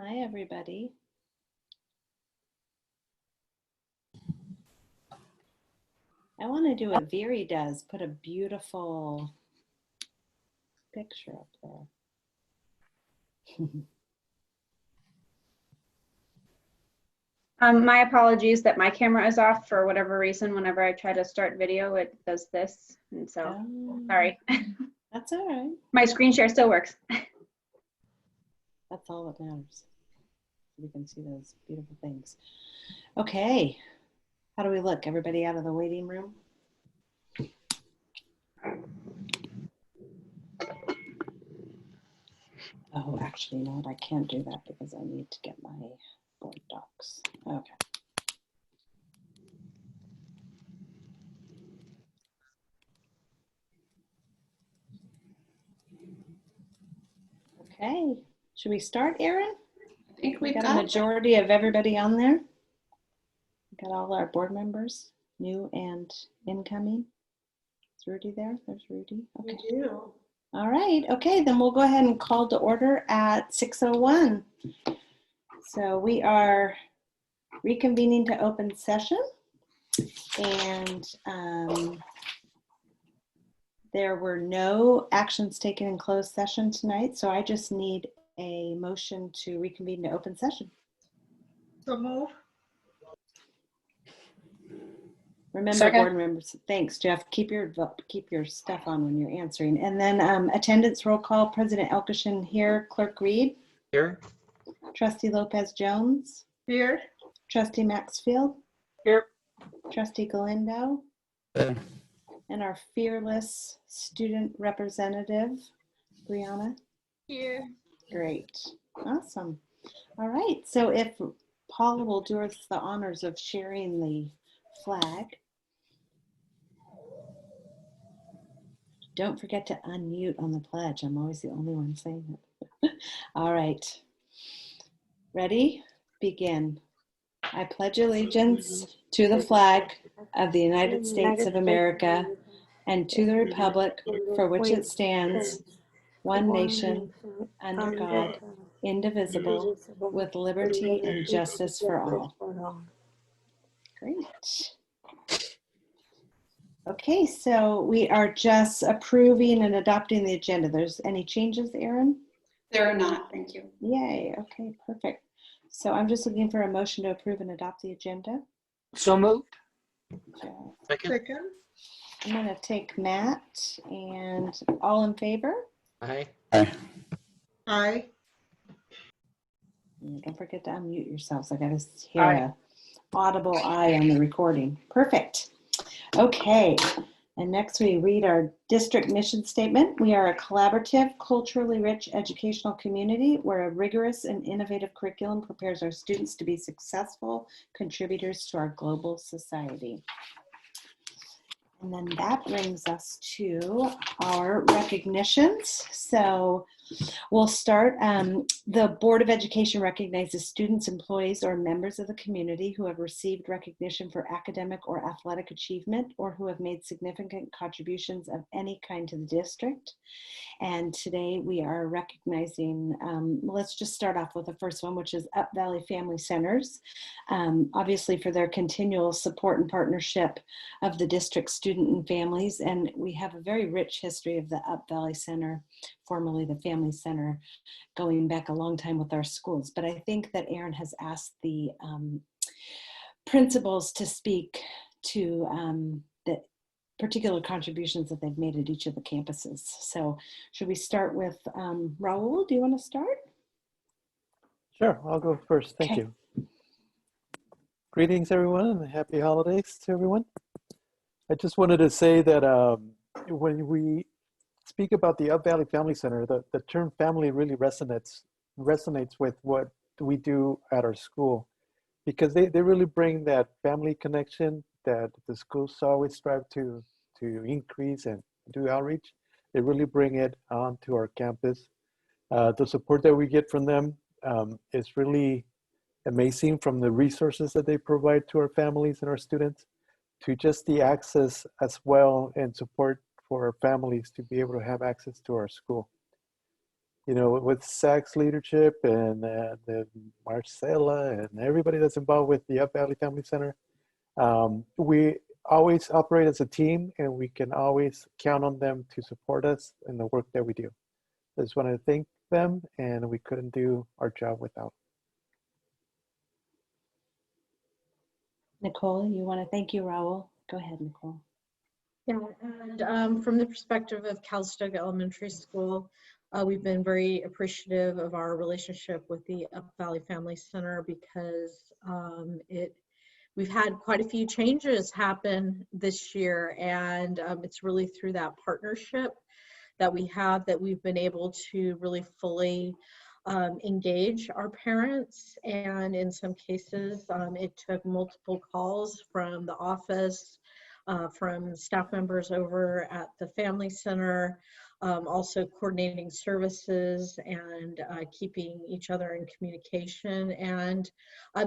Hi, everybody. I want to do what Veery does, put a beautiful picture up there. My apologies that my camera is off for whatever reason. Whenever I try to start video, it does this. And so, sorry. That's all right. My screen share still works. That's all that matters. We can see those beautiful things. Okay. How do we look? Everybody out of the waiting room? Oh, actually not. I can't do that because I need to get my board docs. Okay. Okay. Should we start, Erin? I think We got a majority of everybody on there. We got all our board members, new and incoming. Is Rudy there? There's Rudy. Okay. We do. All right. Okay, then we'll go ahead and call to order at 6:01. So we are reconvening to open session, and there were no actions taken in closed session tonight, so I just need a motion to reconvene to open session. So move. Remember, Second. board members, thanks, Jeff. Keep your stuff on when you're answering. And then attendance roll call, President Elkishin here, Clerk Reed. Here. Trustee Lopez Jones. Here. Trustee Maxfield. Here. Trustee Galindo. And our fearless student representative, Brianna. Here. Great. Awesome. All right. So if Paula will do us the honors of sharing the flag. Don't forget to unmute on the pledge. I'm always the only one saying it. All right. Ready? Begin. I pledge allegiance to the flag of the United States of America and to the republic for which it stands, one nation, under God, indivisible, with liberty and justice for all. Great. Okay, so we are just approving and adopting the agenda. There's any changes, Erin? There are not. Thank you. Yay. Okay, perfect. So I'm just looking for a motion to approve and adopt the agenda. So moved. Okay. Second. I'm going to take Matt and all in favor. Aye. Aye. Don't forget to unmute yourselves. I got to hear a audible aye on the recording. Perfect. Okay. And next we read our district mission statement. We are a collaborative, culturally rich educational community where a rigorous and innovative curriculum prepares our students to be successful contributors to our global society. And then that brings us to our recognitions. So we'll start. The Board of Education recognizes students, employees, or members of the community who have received recognition for academic or athletic achievement or who have made significant contributions of any kind to the district. And today we are recognizing, let's just start off with the first one, which is Up Valley Family Centers, obviously for their continual support and partnership of the district student and families. And we have a very rich history of the Up Valley Center, formerly the Family Center, going back a long time with our schools. But I think that Erin has asked the principals to speak to the particular contributions that they've made at each of the campuses. So should we start with Raul? Do you want to start? Sure, I'll go first. Thank you. Greetings, everyone, and happy holidays to everyone. I just wanted to say that when we speak about the Up Valley Family Center, the term family really resonates with what we do at our school, because they really bring that family connection that the schools always strive to increase and do outreach. They really bring it onto our campus. The support that we get from them is really amazing, from the resources that they provide to our families and our students, to just the access as well and support for our families to be able to have access to our school. with Zach's leadership and the Marcella and everybody that's involved with the Up Valley Family Center, we always operate as a team, and we can always count on them to support us in the work that we do. I just want to thank them, and we couldn't do our job without. Nicole, you want to thank you, Raul? Go ahead, Nicole. Yeah, and from the perspective of Calistoga Elementary School, we've been very appreciative of our relationship with the Up Valley Family Center because we've had quite a few changes happen this year, and it's really through that partnership that we have that we've been able to really fully engage our parents. And in some cases, it took multiple calls from the office, from staff members over at the Family Center, also coordinating services and keeping each other in communication, and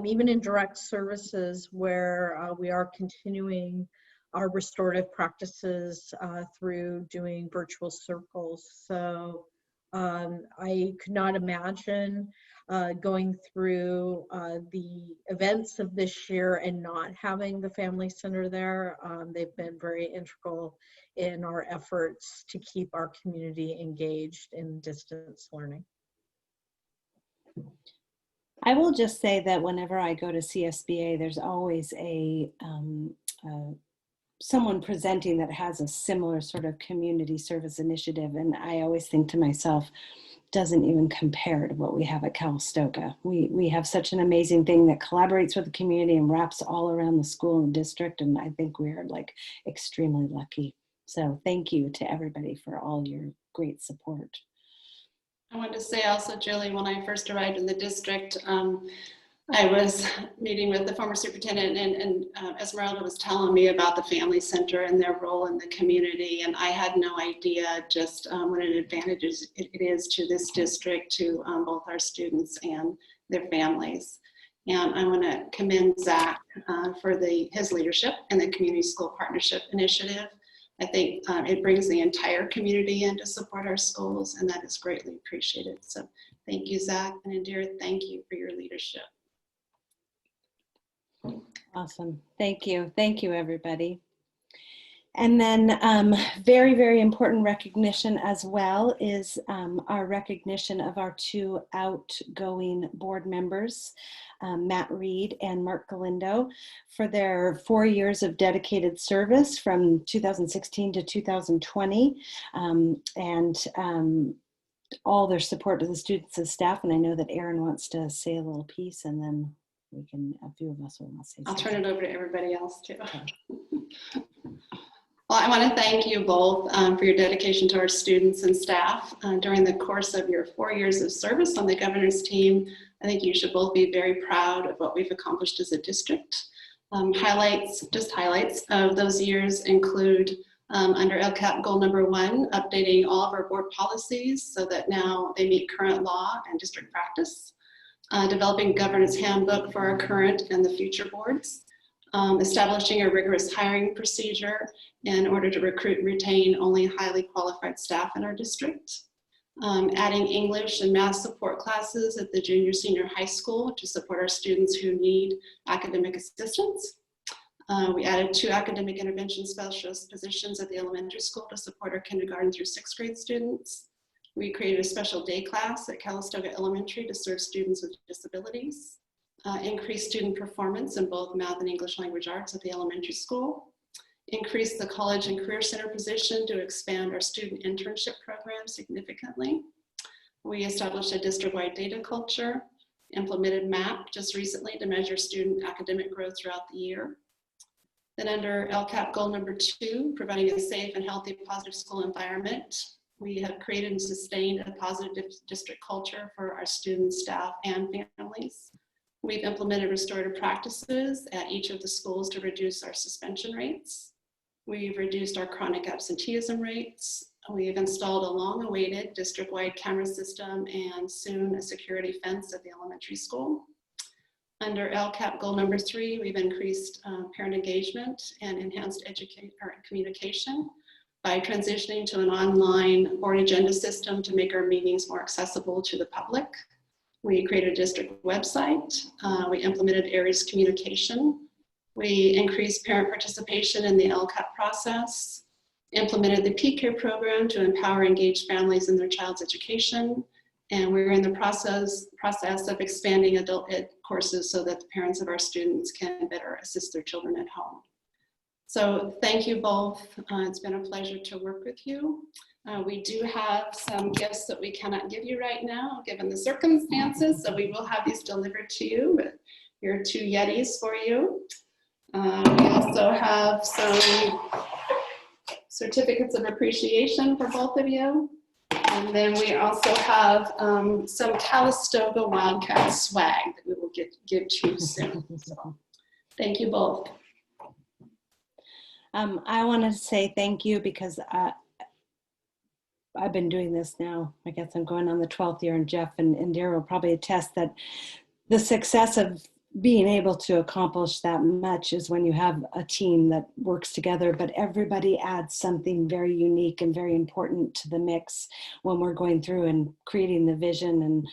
even in direct services where we are continuing our restorative practices through doing virtual circles. So I could not imagine going through the events of this year and not having the Family Center there. They've been very integral in our efforts to keep our community engaged in distance learning. I will just say that whenever I go to CSBA, there's always someone presenting that has a similar sort of community service initiative. And I always think to myself, doesn't even compare to what we have at Calistoga. We have such an amazing thing that collaborates with the community and wraps all around the school and district. And I think we are like extremely lucky. So thank you to everybody for all your great support. I wanted to say also, Julie, when I first arrived in the district, I was meeting with the former superintendent, and Esmeralda was telling me about the Family Center and their role in the community, and I had no idea just what an advantage it is to this district, to both our students and their families. And I want to commend Zach for his leadership in the Community School Partnership Initiative. I think it brings the entire community in to support our schools, and that is greatly appreciated. So thank you, Zach, and Indira, thank you for your leadership. Awesome. Thank you. Thank you, everybody. And then very, very important recognition as well is our recognition of our two outgoing board members, Matt Reed and Mark Galindo, for their 4 years of dedicated service from 2016 to 2020, and all their support to the students and staff. And I know that Aaron wants to say a little piece, and then a few of us will say something. I'll turn it over to everybody else too. Okay. Well, I want to thank you both for your dedication to our students and staff during the course of your 4 years of service on the governor's team. I think you should both be very proud of what we've accomplished as a district. Highlights of those years include under LCAP goal number 1, updating all of our board policies so that now they meet current law and district practice. Developing governance handbook for our current and the future boards, establishing a rigorous hiring procedure in order to recruit and retain only highly qualified staff in our district, adding English and math support classes at the junior senior high school to support our students who need academic assistance. We added 2 academic intervention specialist positions at the elementary school to support our kindergarten through 6th grade students. We created a special day class at Calistoga Elementary to serve students with disabilities, increased student performance in both math and English language arts at the elementary school, increased the college and career center position to expand our student internship program significantly. We established a district-wide data culture, implemented MAP just recently to measure student academic growth throughout the year. Then under LCAP goal number 2, providing a safe and healthy positive school environment, we have created and sustained a positive district culture for our students, staff, and families. We've implemented restorative practices at each of the schools to reduce our suspension rates. We've reduced our chronic absenteeism rates. We've installed a long-awaited district-wide camera system and soon a security fence at the elementary school. Under LCAP goal number 3, we've increased parent engagement and enhanced communication. by transitioning to an online board agenda system to make our meetings more accessible to the public. We created a district website. We implemented ARIES communication. We increased parent participation in the LCAP process, implemented the PCARE program to empower engaged families in their child's education. And we're in the process of expanding adult ed courses so that the parents of our students can better assist their children at home. So thank you both. It's been a pleasure to work with you. We do have some gifts that we cannot give you right now, given the circumstances, so we will have these delivered to you, but here are 2 Yetis for you. We also have some certificates of appreciation for both of you. And then we also have some Calistoga Wildcat swag that we will give to you soon. So thank you both. I want to say thank you because I've been doing this now. I guess I'm going on the 12th year, and Jeff and Indira will probably attest that the success of being able to accomplish that much is when you have a team that works together, but everybody adds something very unique and very important to the mix when we're going through and creating the vision and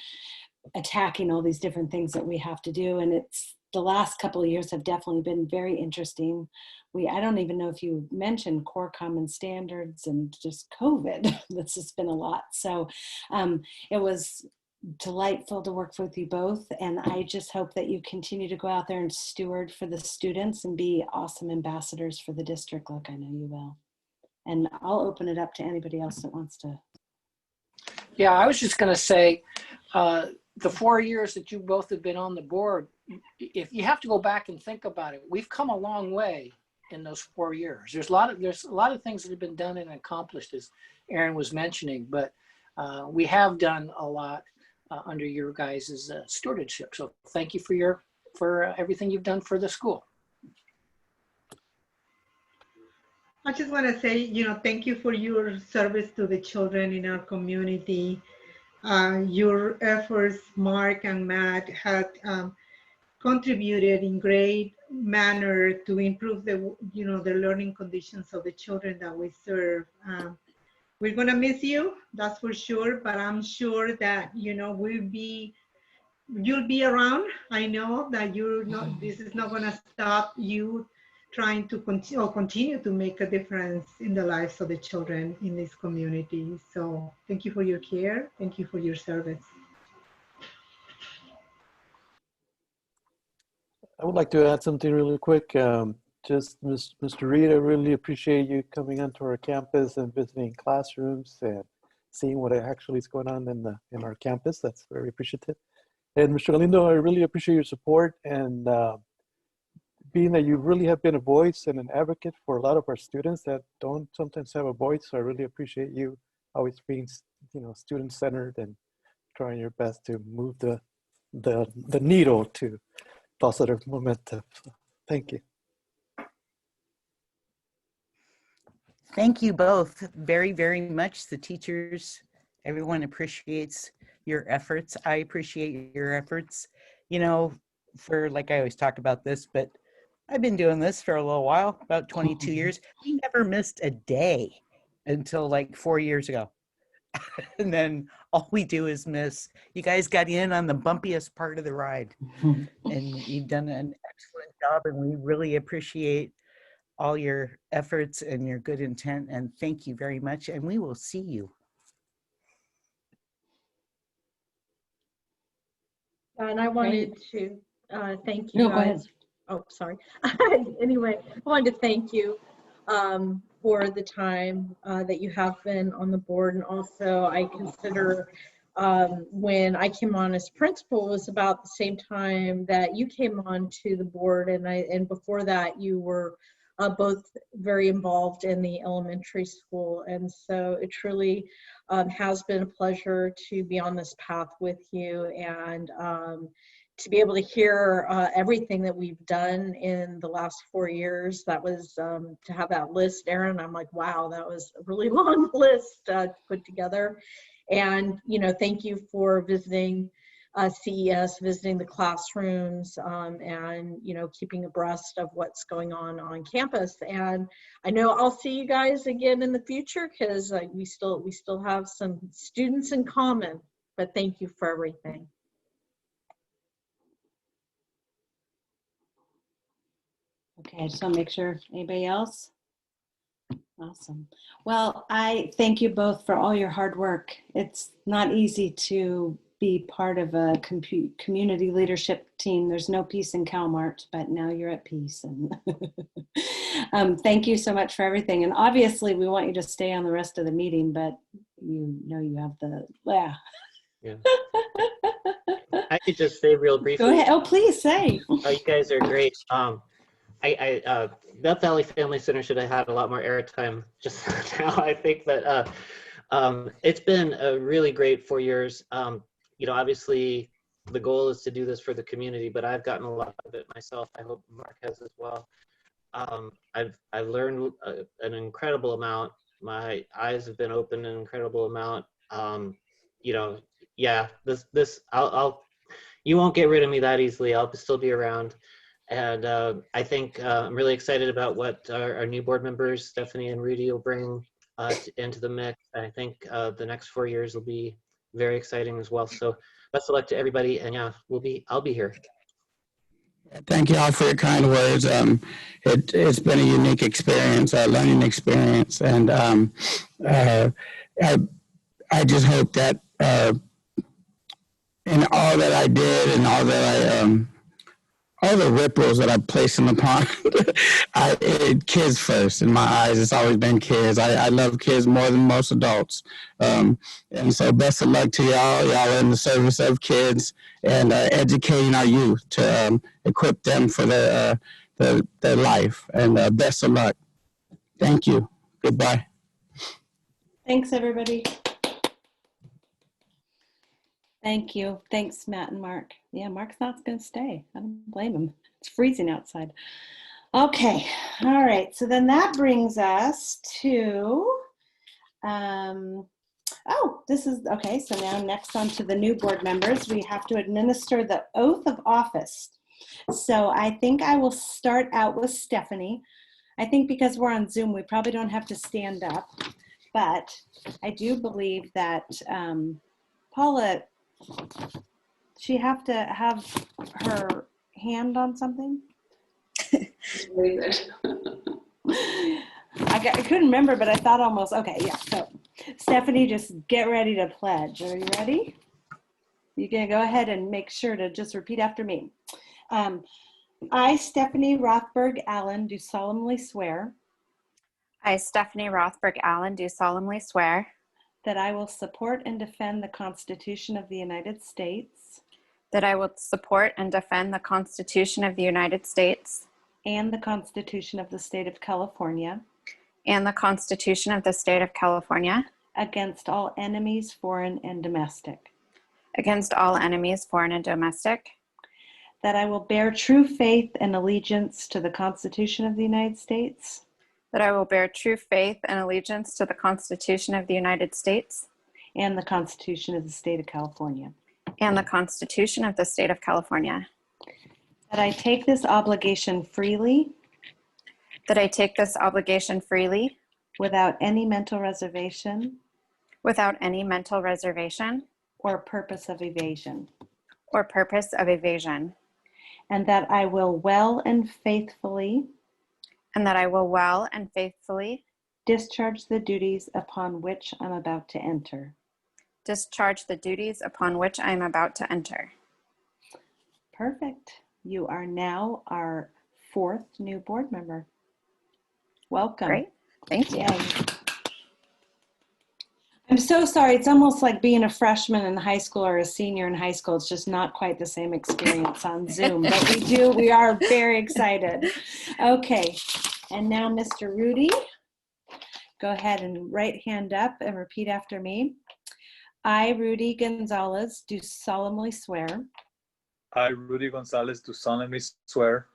attacking all these different things that we have to do. And it's the last couple of years have definitely been very interesting. I don't even know if you mentioned core common standards and just COVID. This has been a lot. So it was delightful to work with you both. And I just hope that you continue to go out there and steward for the students and be awesome ambassadors for the district, like I know you will. And I'll open it up to anybody else that wants to. Yeah, I was just going to say, the 4 years that you both have been on the board, if you have to go back and think about it, we've come a long way in those 4 years. There's a lot of things that have been done and accomplished, as Aaron was mentioning, but we have done a lot under your guys' stewardship. So thank you for everything you've done for the school. I just want to say, thank you for your service to the children in our community. Your efforts, Mark and Matt, had contributed in great manner to improve the learning conditions of the children that we serve. We're gonna miss you, that's for sure, but I'm sure that you'll be around. I know that this is not gonna stop you trying to continue to make a difference in the lives of the children in this community. So thank you for your care. Thank you for your service. I would like to add something really quick. Just Mr. Reed, I really appreciate you coming onto our campus and visiting classrooms and seeing what actually is going on in our campus. That's very appreciative. And Mr. Galindo, I really appreciate your support, and being that you really have been a voice and an advocate for a lot of our students that don't sometimes have a voice. So I really appreciate you always being, student-centered and trying your best to move the needle to positive momentum. So, thank you. Thank you both very, very much. The teachers, everyone appreciates your efforts. I appreciate your efforts. Like I always talk about this, but I've been doing this for a little while, about 22 years. We never missed a day until like 4 years ago. And then all we do is miss. You guys got in on the bumpiest part of the ride. And you've done an excellent job, and we really appreciate all your efforts and your good intent. And thank you very much. And we will see you. And I wanted to thank you No, go ahead. guys. Oh, sorry. Anyway, I wanted to thank you for the time that you have been on the board. And also I consider when I came on as principal was about the same time that you came on to the board. And before that you were both very involved in the elementary school. And so it truly has been a pleasure to be on this path with you, and to be able to hear everything that we've done in the last 4 years. That was to have that list, Aaron, I'm like, wow, that was a really long list to put together. And thank you for visiting CES, visiting the classrooms, and keeping abreast of what's going on campus. And I know I'll see you guys again in the future because we still have some students in common. But thank you for everything. Okay, I just want to make sure. Anybody else? Awesome. Well, I thank you both for all your hard work. It's not easy to be part of a community leadership team. There's no peace in CalMart, but now you're at peace. And thank you so much for everything. And obviously, we want you to stay on the rest of the meeting, but you have the, yeah. I could just say real briefly. Go ahead. Oh, please say. Oh, you guys are great. Death Valley Family Center should have had a lot more airtime just now. I think that it's been a really great 4 years. Obviously the goal is to do this for the community, but I've gotten a lot of it myself. I hope Mark has as well. I've learned an incredible amount. My eyes have been opened an incredible amount. Yeah, you won't get rid of me that easily. I'll still be around. And I think I'm really excited about what our new board members, Stephanie and Rudy, will bring into the mix. I think the next 4 years will be very exciting as well. So best of luck to everybody. And yeah, I'll be here. Thank you all for your kind words. It's been a unique experience, a learning experience. And I just hope that in all that I did and all that all the ripples that I placed in the pond, kids first in my eyes. It's always been kids. I love kids more than most adults. And so best of luck to y'all. Y'all are in the service of kids and educating our youth to equip them for their life. And best of luck. Thank you. Goodbye. Thanks, everybody. Thank you. Thanks, Matt and Mark. Yeah, Mark's not going to stay. I don't blame him. It's freezing outside. Okay. All right. So then that brings us to, this is, okay. So now next on to the new board members, we have to administer the oath of office. So I think I will start out with Stephanie. I think because we're on Zoom, we probably don't have to stand up, but I do believe that Paula, she have to have her hand on something? Very good. I couldn't remember, but I thought almost, okay, yeah. So Stephanie, just get ready to pledge. Are you ready? You can go ahead and make sure to just repeat after me. I, Stephanie Rothberg Allen, do solemnly swear. I, Stephanie Rothberg Allen, do solemnly swear that I will support and defend the Constitution of the United States. That I will support and defend the Constitution of the United States. And the Constitution of the State of California. And the Constitution of the State of California. Against all enemies, foreign and domestic. Against all enemies, foreign and domestic. That I will bear true faith and allegiance to the Constitution of the United States. That I will bear true faith and allegiance to the Constitution of the United States. And the Constitution of the State of California. And the Constitution of the State of California. That I take this obligation freely. That I take this obligation freely. Without any mental reservation. Without any mental reservation. Or purpose of evasion. Or purpose of evasion. And that I will well and faithfully. And that I will well and faithfully discharge the duties upon which I'm about to enter. Discharge the duties upon which I am about to enter. Perfect. You are now our 4th new board member. Welcome. Great. Thank you. Yay. I'm so sorry. It's almost like being a freshman in high school or a senior in high school. It's just not quite the same experience on Zoom, but we are very excited. Okay. And now Mr. Rudy, go ahead and right hand up and repeat after me. I, Rudy Gonzalez, do solemnly swear. I, Rudy Gonzalez, do solemnly swear.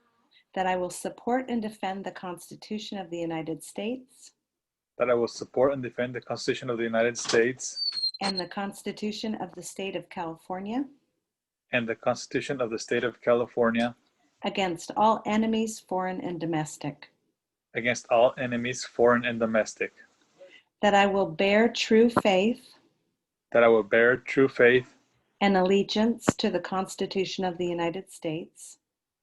That I will support and defend the Constitution of the United States. That I will support and defend the Constitution of the United States. And the Constitution of the State of California. and the Constitution of the State of California against all enemies, foreign and domestic, against all enemies, foreign and domestic, that I will bear true faith that I will bear true faith and allegiance to the Constitution of the United States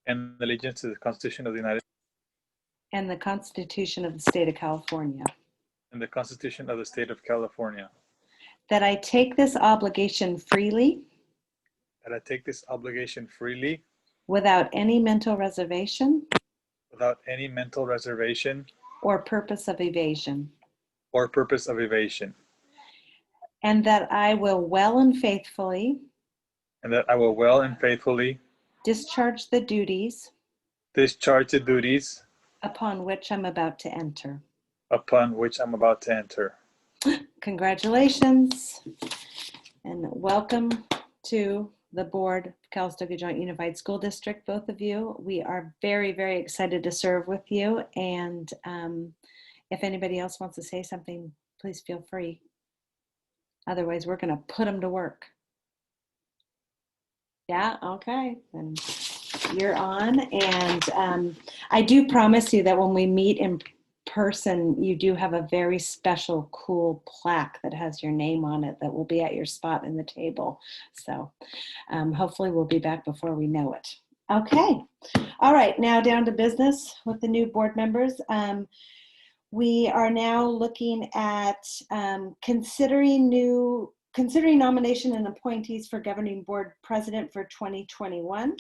and allegiance to the Constitution of the United States and the Constitution of the State of California, and the Constitution of the State of California, that I take this obligation freely that I take this obligation freely without any mental reservation without any mental reservation or purpose of evasion, or purpose of evasion, and that I will well and faithfully and that I will well and faithfully discharge the duties discharge the duties upon which I'm about to enter. upon which I'm about to enter. Congratulations and welcome to the board of Calistoga Joint Unified School District, both of you. We are very, very excited to serve with you. And if anybody else wants to say something, please feel free. Otherwise, we're going to put them to work. Yeah, okay. Then you're on. And I do promise you that when we meet in person, you do have a very special, cool plaque that has your name on it that will be at your spot in the table. So hopefully we'll be back before we know it. Okay. All right. Now down to business with the new board members. We are now looking at considering nomination and appointees for governing board president for 2021.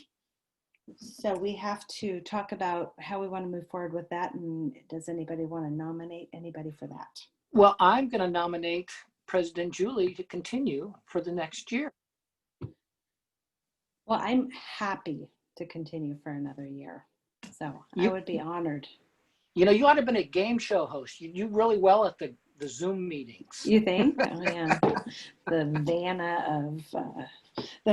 So we have to talk about how we want to move forward with that. And does anybody want to nominate anybody for that? Well, I'm going to nominate President Julie to continue for the next year. Well, I'm happy to continue for another year. So I would be honored. You know, you ought to have been a game show host. You do really well at the Zoom meetings. You think? Oh, yeah. The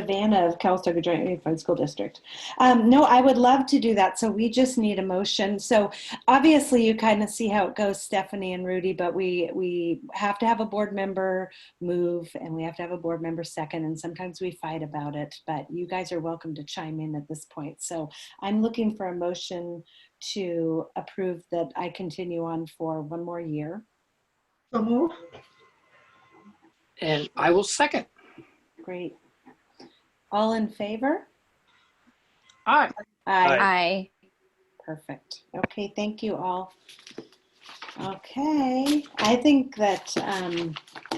Vanna of Calistoga Joint Unified School District. No, I would love to do that. So we just need a motion. So obviously you kind of see how it goes, Stephanie and Rudy, but we have to have a board member move and we have to have a board member second. And sometimes we fight about it, but you guys are welcome to chime in at this point. So I'm looking for a motion to approve that I continue on for one more year. So move. And I will second. Great. All in favor? Aye. Aye. Aye. Perfect. Okay, thank you all. Okay, I think that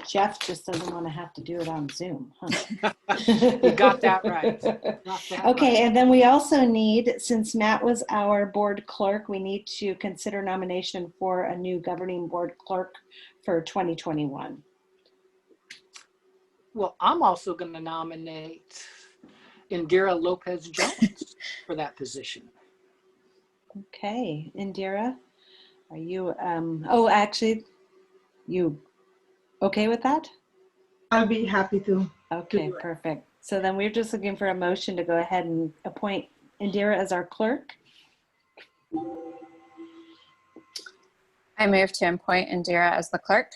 Jeff just doesn't want to have to do it on Zoom. Huh? You got that right. Got that Okay, right. and then we also need, since Matt was our board clerk, we need to consider nomination for a new governing board clerk for 2021. Well, I'm also going to nominate Indira Lopez Jones for that position. Okay, Indira, are you, oh, actually, you okay with that? I'll be happy to. Okay, perfect. So then we're just looking for a motion to go ahead and appoint Indira as our clerk. I move to appoint Indira as the clerk.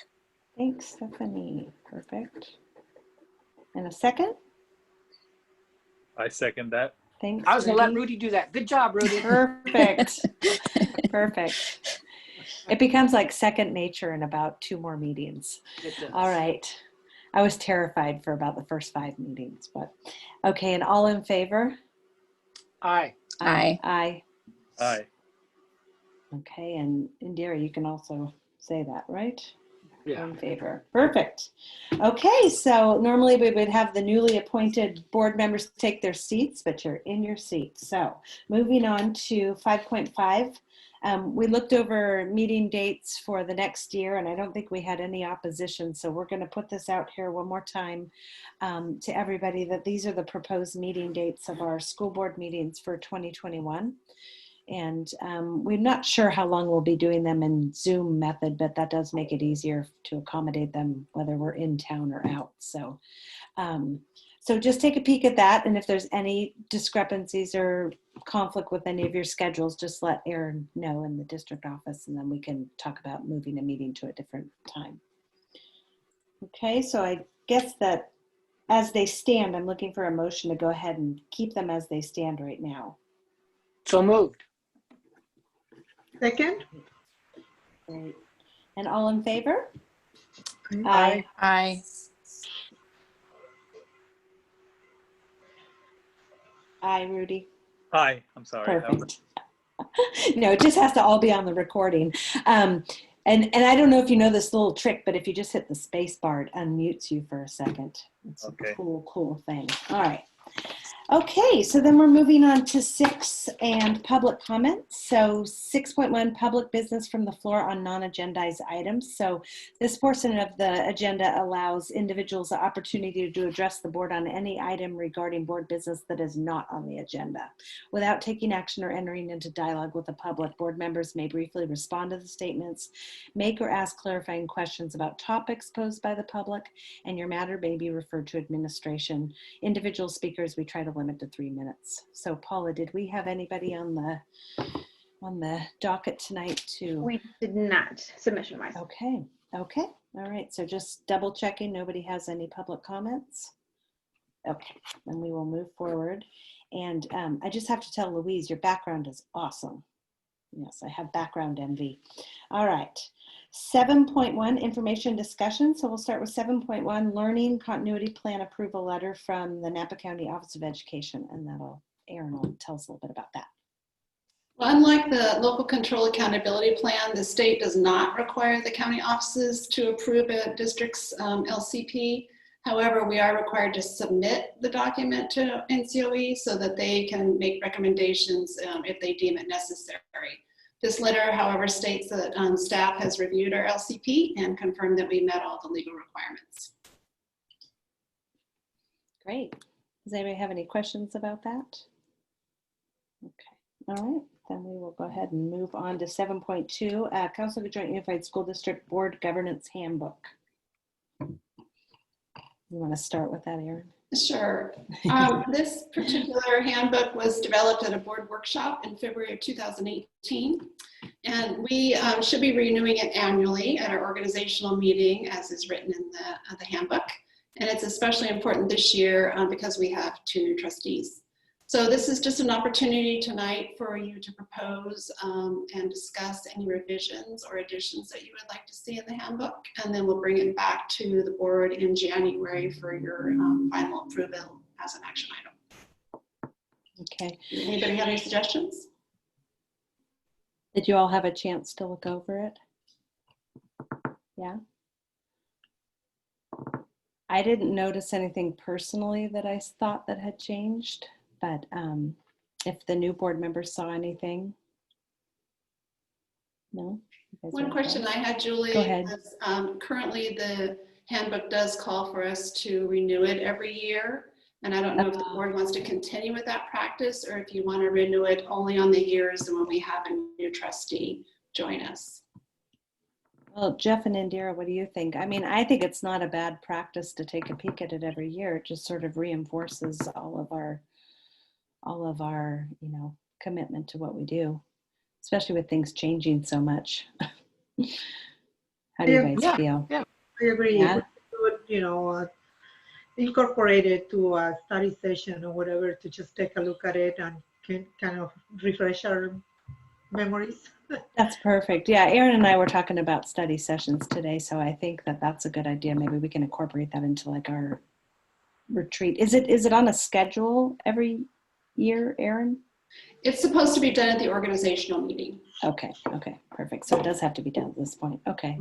Thanks, Stephanie. Perfect. And a second? I second that. Thanks, I was going to let Rudy. Rudy do that. Good job, Rudy. Perfect. Perfect. It becomes like second nature in about 2 more meetings. It does. All right. I was terrified for about the first 5 meetings, but okay. And all in favor? Aye. Aye. Aye. Aye. Okay. And Indira, you can also say that, right? Yeah. In favor. Perfect. Okay, so normally we would have the newly appointed board members take their seats, but you're in your seats. So moving on to 5.5. We looked over meeting dates for the next year, and I don't think we had any opposition. So we're going to put this out here one more time to everybody that these are the proposed meeting dates of our school board meetings for 2021. And we're not sure how long we'll be doing them in Zoom method, but that does make it easier to accommodate them whether we're in town or out. So, so just take a peek at that. And if there's any discrepancies or conflict with any of your schedules, just let Erin know in the district office, and then we can talk about moving a meeting to a different time. Okay, so I guess that as they stand. I'm looking for a motion to go ahead and keep them as they stand right now. So moved. Second? Great. And all in favor? Aye. Aye. Aye, Rudy. Aye, I'm sorry. Perfect. No, it just has to all be on the recording. And I don't know if you know this little trick, but if you just hit the space bar, it unmutes you for a second. It's Okay. a cool thing. All right. Okay, so then we're moving on to 6 and public comments. So 6.1, public business from the floor on non-agendized items. So this portion of the agenda allows individuals the opportunity to address the board on any item regarding board business that is not on the agenda. Without taking action or entering into dialogue with the public, board members may briefly respond to the statements, make or ask clarifying questions about topics posed by the public, and your matter may be referred to administration. Individual speakers, we try to limit to 3 minutes. So Paula, did we have anybody on the docket tonight to? We did not, submission wise. Okay. All right. So just double checking, nobody has any public comments. Okay, then we will move forward. And I just have to tell Louise, your background is awesome. Yes, I have background envy. All right. 7.1, information discussion. So we'll start with 7.1, learning continuity plan approval letter from the Napa County Office of Education. And Erin will tell us a little bit about that. Well, unlike the local control accountability plan, the state does not require the county offices to approve a district's LCP. However, we are required to submit the document to NCOE so that they can make recommendations if they deem it necessary. This letter, however, states that staff has reviewed our LCP and confirmed that we met all the legal requirements. Great. Does anybody have any questions about that? Okay. All right. Then we will go ahead and move on to 7.2, Council of the Joint Unified School District Board Governance Handbook. You want to start with that, Erin? Sure. This particular handbook was developed at a board workshop in February of 2018. And we should be renewing it annually at our organizational meeting, as is written in the handbook. And it's especially important this year because we have 2 new trustees. So this is just an opportunity tonight for you to propose and discuss any revisions or additions that you would like to see in the handbook. And then we'll bring it back to the board in January for your final approval as an action item. Okay. Anybody have any suggestions? Did you all have a chance to look over it? Yeah. I didn't notice anything personally that I thought that had changed. But if the new board members saw anything, no? One question I had, Julie, Go ahead. was currently the handbook does call for us to renew it every year. And I don't know if the board wants to continue with that practice or if you want to renew it only on the years when we have a new trustee join us. Well, Jeff and Indira, what do you think? I mean, I think it's not a bad practice to take a peek at it every year. It just sort of reinforces all of our, commitment to what we do, especially with things changing so much. How do you guys feel? I agree. Yeah? We would, incorporate it to a study session or whatever to just take a look at it and can kind of refresh our memories. That's perfect. Yeah, Erin and I were talking about study sessions today, so I think that that's a good idea. Maybe we can incorporate that into like our retreat. Is it on a schedule every year, Erin? It's supposed to be done at the organizational meeting. Okay, perfect. So it does have to be done at this point. Okay.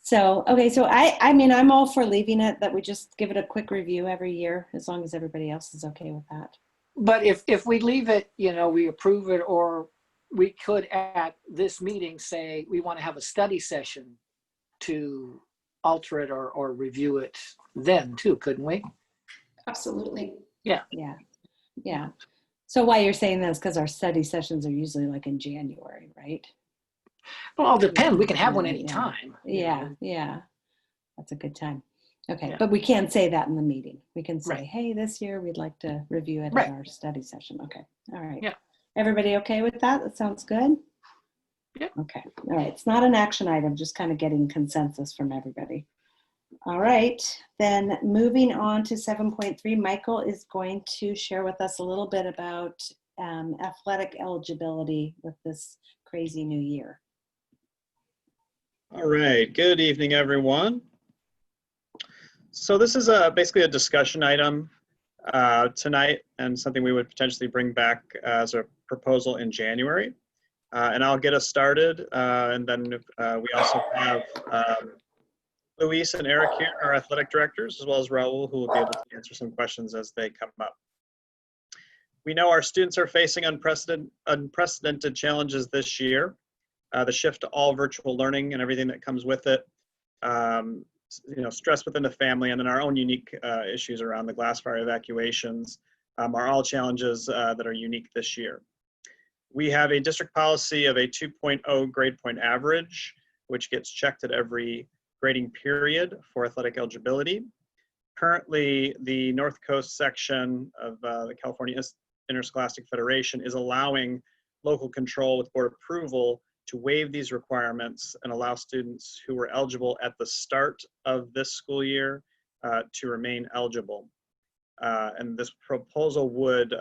So I mean, I'm all for leaving it, that we just give it a quick review every year, as long as everybody else is okay with that. But if we leave it, we approve it, or we could at this meeting say we want to have a study session to alter it or review it then too, couldn't we? Absolutely. Yeah. So why you're saying that is because our study sessions are usually like in January, right? Well, it'll depend. We can have one anytime. Yeah. That's a good time. Okay, Yeah. but we can't say that in the meeting. We can say, Right. hey, this year we'd like to review it Right. at our study session. Okay, all right. Yeah. Everybody okay with that? That sounds good? Yeah. Okay, all right. It's not an action item, just kind of getting consensus from everybody. All right, then moving on to 7.3, Michael is going to share with us a little bit about athletic eligibility with this crazy new year. All right, good evening, everyone. So this is basically a discussion item tonight and something we would potentially bring back as a proposal in January. And I'll get us started. And then we also have Luis and Eric here, our athletic directors, as well as Raul, who will be able to answer some questions as they come up. We know our students are facing unprecedented challenges this year. The shift to all virtual learning and everything that comes with it, stress within the family, and then our own unique issues around the glass fire evacuations are all challenges that are unique this year. We have a district policy of a 2.0 grade point average, which gets checked at every grading period for athletic eligibility. Currently, the North Coast section of the California Interscholastic Federation is allowing local control with board approval to waive these requirements and allow students who were eligible at the start of this school year to remain eligible. And this proposal would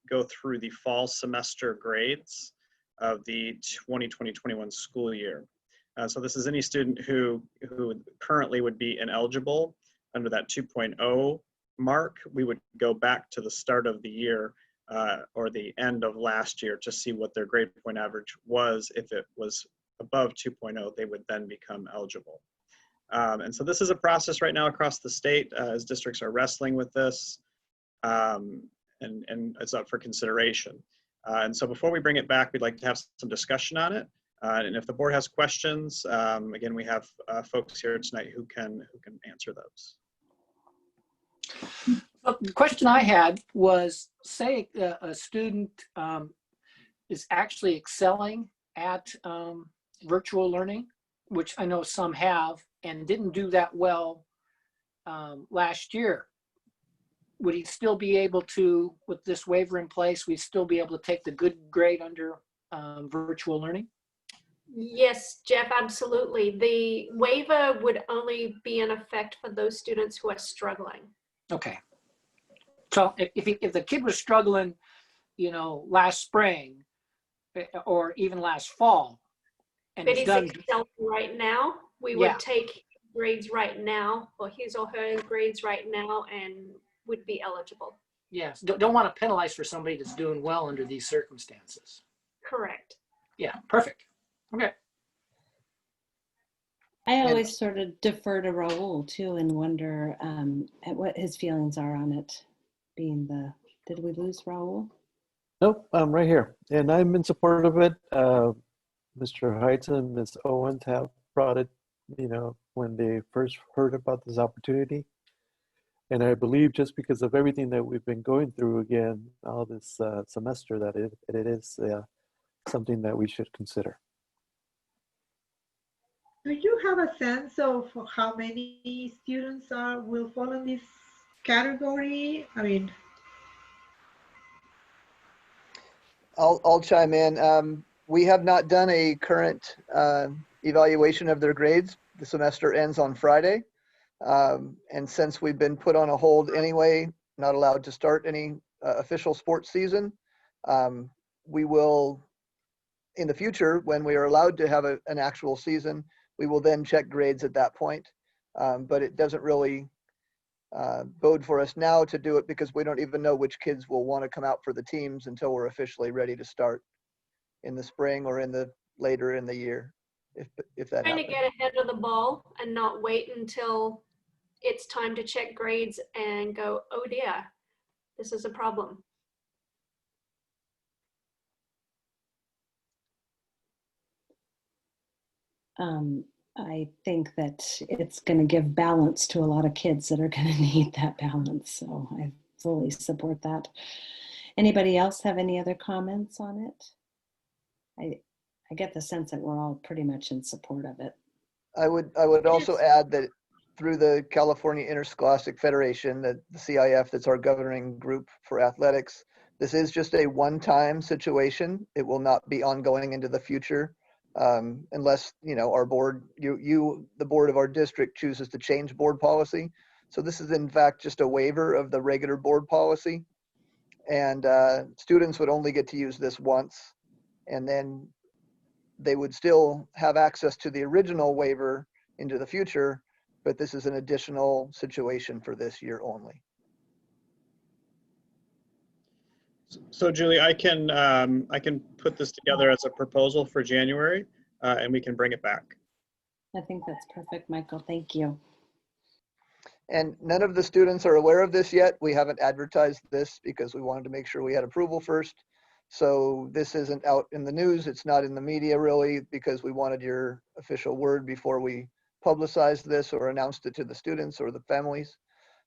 go through the fall semester grades of the 2020-21 school year. So this is any student who currently would be ineligible under that 2.0 mark. We would go back to the start of the year or the end of last year to see what their grade point average was. If it was above 2.0, they would then become eligible. And so this is a process right now across the state as districts are wrestling with this, and it's up for consideration. And so before we bring it back, we'd like to have some discussion on it. And if the board has questions, again, we have folks here tonight who can answer those. Well, the question I had was, say a student is actually excelling at virtual learning, which I know some have, and didn't do that well last year. Would he still be able to, with this waiver in place, we'd still be able to take the good grade under virtual learning? Yes, Jeff, absolutely. The waiver would only be in effect for those students who are struggling. Okay. So if the kid was struggling, last spring or even last fall, and But he's he's done excelling right now, we would take grades right now, or his or her grades right now, and would be eligible. yes, don't want to penalize for somebody that's doing well under these circumstances. Correct. Yeah, perfect. Okay. I always sort of defer to Raul too and wonder at what his feelings are on it being did we lose Raul? Nope, I'm right here. And I'm in support of it. Mr. Heights and Ms. Owens have brought it, when they first heard about this opportunity. And I believe just because of everything that we've been going through again, all this semester, that it is something that we should consider. Do you have a sense of how many students will fall in this category? I mean, I'll chime in. We have not done a current evaluation of their grades. The semester ends on Friday. And since we've been put on a hold anyway, not allowed to start any official sports season, we will, in the future, when we are allowed to have an actual season, we will then check grades at that point. But it doesn't really bode for us now to do it because we don't even know which kids will want to come out for the teams until we're officially ready to start in the spring or later in the year, if that Trying happens. to get ahead of the ball and not wait until it's time to check grades and go, oh dear, this is a problem. I think that it's going to give balance to a lot of kids that are going to need that balance. So I fully support that. Anybody else have any other comments on it? I get the sense that we're all pretty much in support of it. I would also add that through the California Interscholastic Federation, the CIF, that's our governing group for athletics, this is just a one-time situation. It will not be ongoing into the future. unless, you know, our board, the board of our district chooses to change board policy. So this is in fact just a waiver of the regular board policy. And students would only get to use this once, and then they would still have access to the original waiver into the future, but this is an additional situation for this year only. So Julie, I can put this together as a proposal for January, and we can bring it back. I think that's perfect, Michael. Thank you. And none of the students are aware of this yet. We haven't advertised this because we wanted to make sure we had approval first. So this isn't out in the news. It's not in the media really, because we wanted your official word before we publicized this or announced it to the students or the families.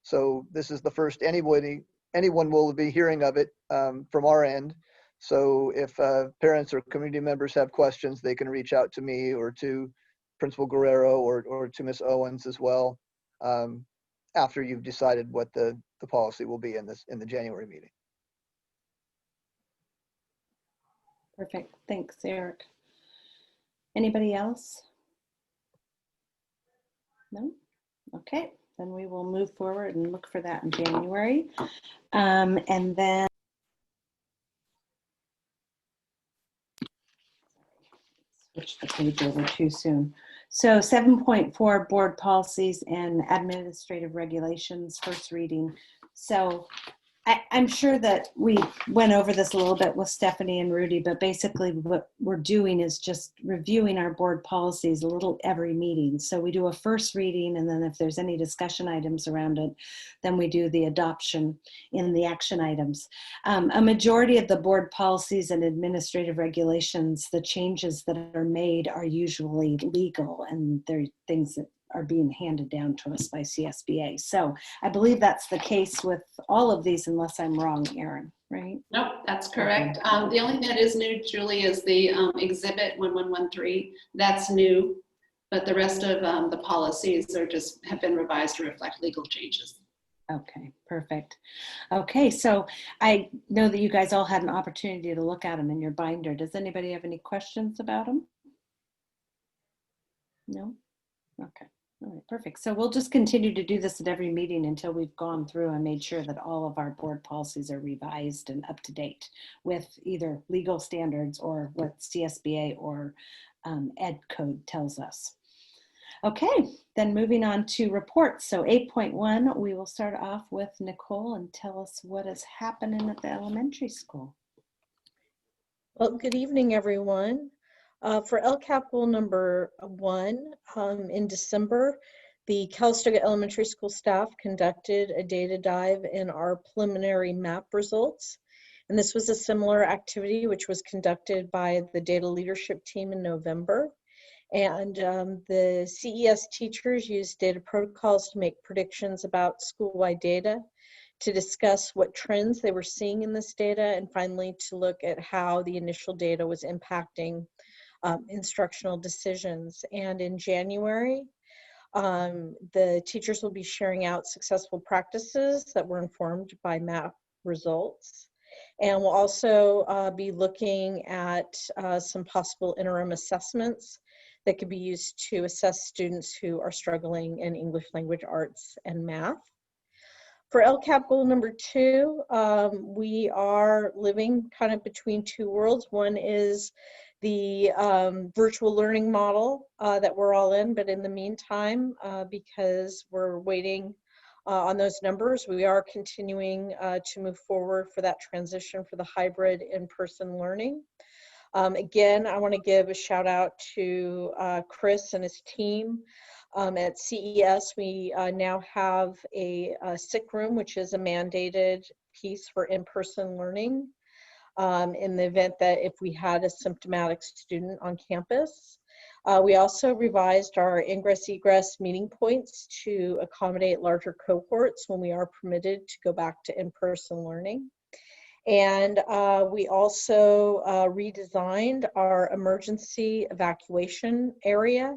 So this is the first anyone will be hearing of it from our end. So if parents or community members have questions, they can reach out to me or to Principal Guerrero or to Ms. Owens as well, after you've decided what the policy will be in the January meeting. Perfect. Thanks, Eric. Anybody else? No? Okay, then we will move forward and look for that in January. And then switch the page over too soon. So 7.4 board policies and administrative regulations, first reading. So I'm sure that we went over this a little bit with Stephanie and Rudy, but basically what we're doing is just reviewing our board policies a little every meeting. So we do a first reading, and then if there's any discussion items around it, then we do the adoption in the action items. A majority of the board policies and administrative regulations, the changes that are made are usually legal, and they're things that are being handed down to us by CSBA. So I believe that's the case with all of these, unless I'm wrong, Erin, right? Nope, that's correct. The only thing that is new, Julie, is the exhibit 1113. That's new, but the rest of the policies have been revised to reflect legal changes. Okay, perfect. Okay, so I know that you guys all had an opportunity to look at them in your binder. Does anybody have any questions about them? No? Okay. All right, perfect. So we'll just continue to do this at every meeting until we've gone through and made sure that all of our board policies are revised and up to date with either legal standards or what CSBA or Ed Code tells us. Okay, then moving on to reports. So 8.1, we will start off with Nicole and tell us what is happening at the elementary school. Well, good evening, everyone. For LCAP goal number 1, in December, the Calistoga Elementary School staff conducted a data dive in our preliminary map results. And this was a similar activity which was conducted by the data leadership team in November. And the CES teachers used data protocols to make predictions about school-wide data, to discuss what trends they were seeing in this data, and finally to look at how the initial data was impacting instructional decisions. And in January, the teachers will be sharing out successful practices that were informed by map results. And we'll also be looking at some possible interim assessments that could be used to assess students who are struggling in English language arts and math. For LCAP goal number 2, we are living kind of between two worlds. One is the virtual learning model that we're all in, but in the meantime, because we're waiting on those numbers, we are continuing to move forward for that transition for the hybrid in-person learning. Again, I want to give a shout out to Chris and his team. At CES, we now have a sick room, which is a mandated piece for in-person learning in the event that if we had a symptomatic student on campus. We also revised our ingress-egress meeting points to accommodate larger cohorts when we are permitted to go back to in-person learning. And we also redesigned our emergency evacuation area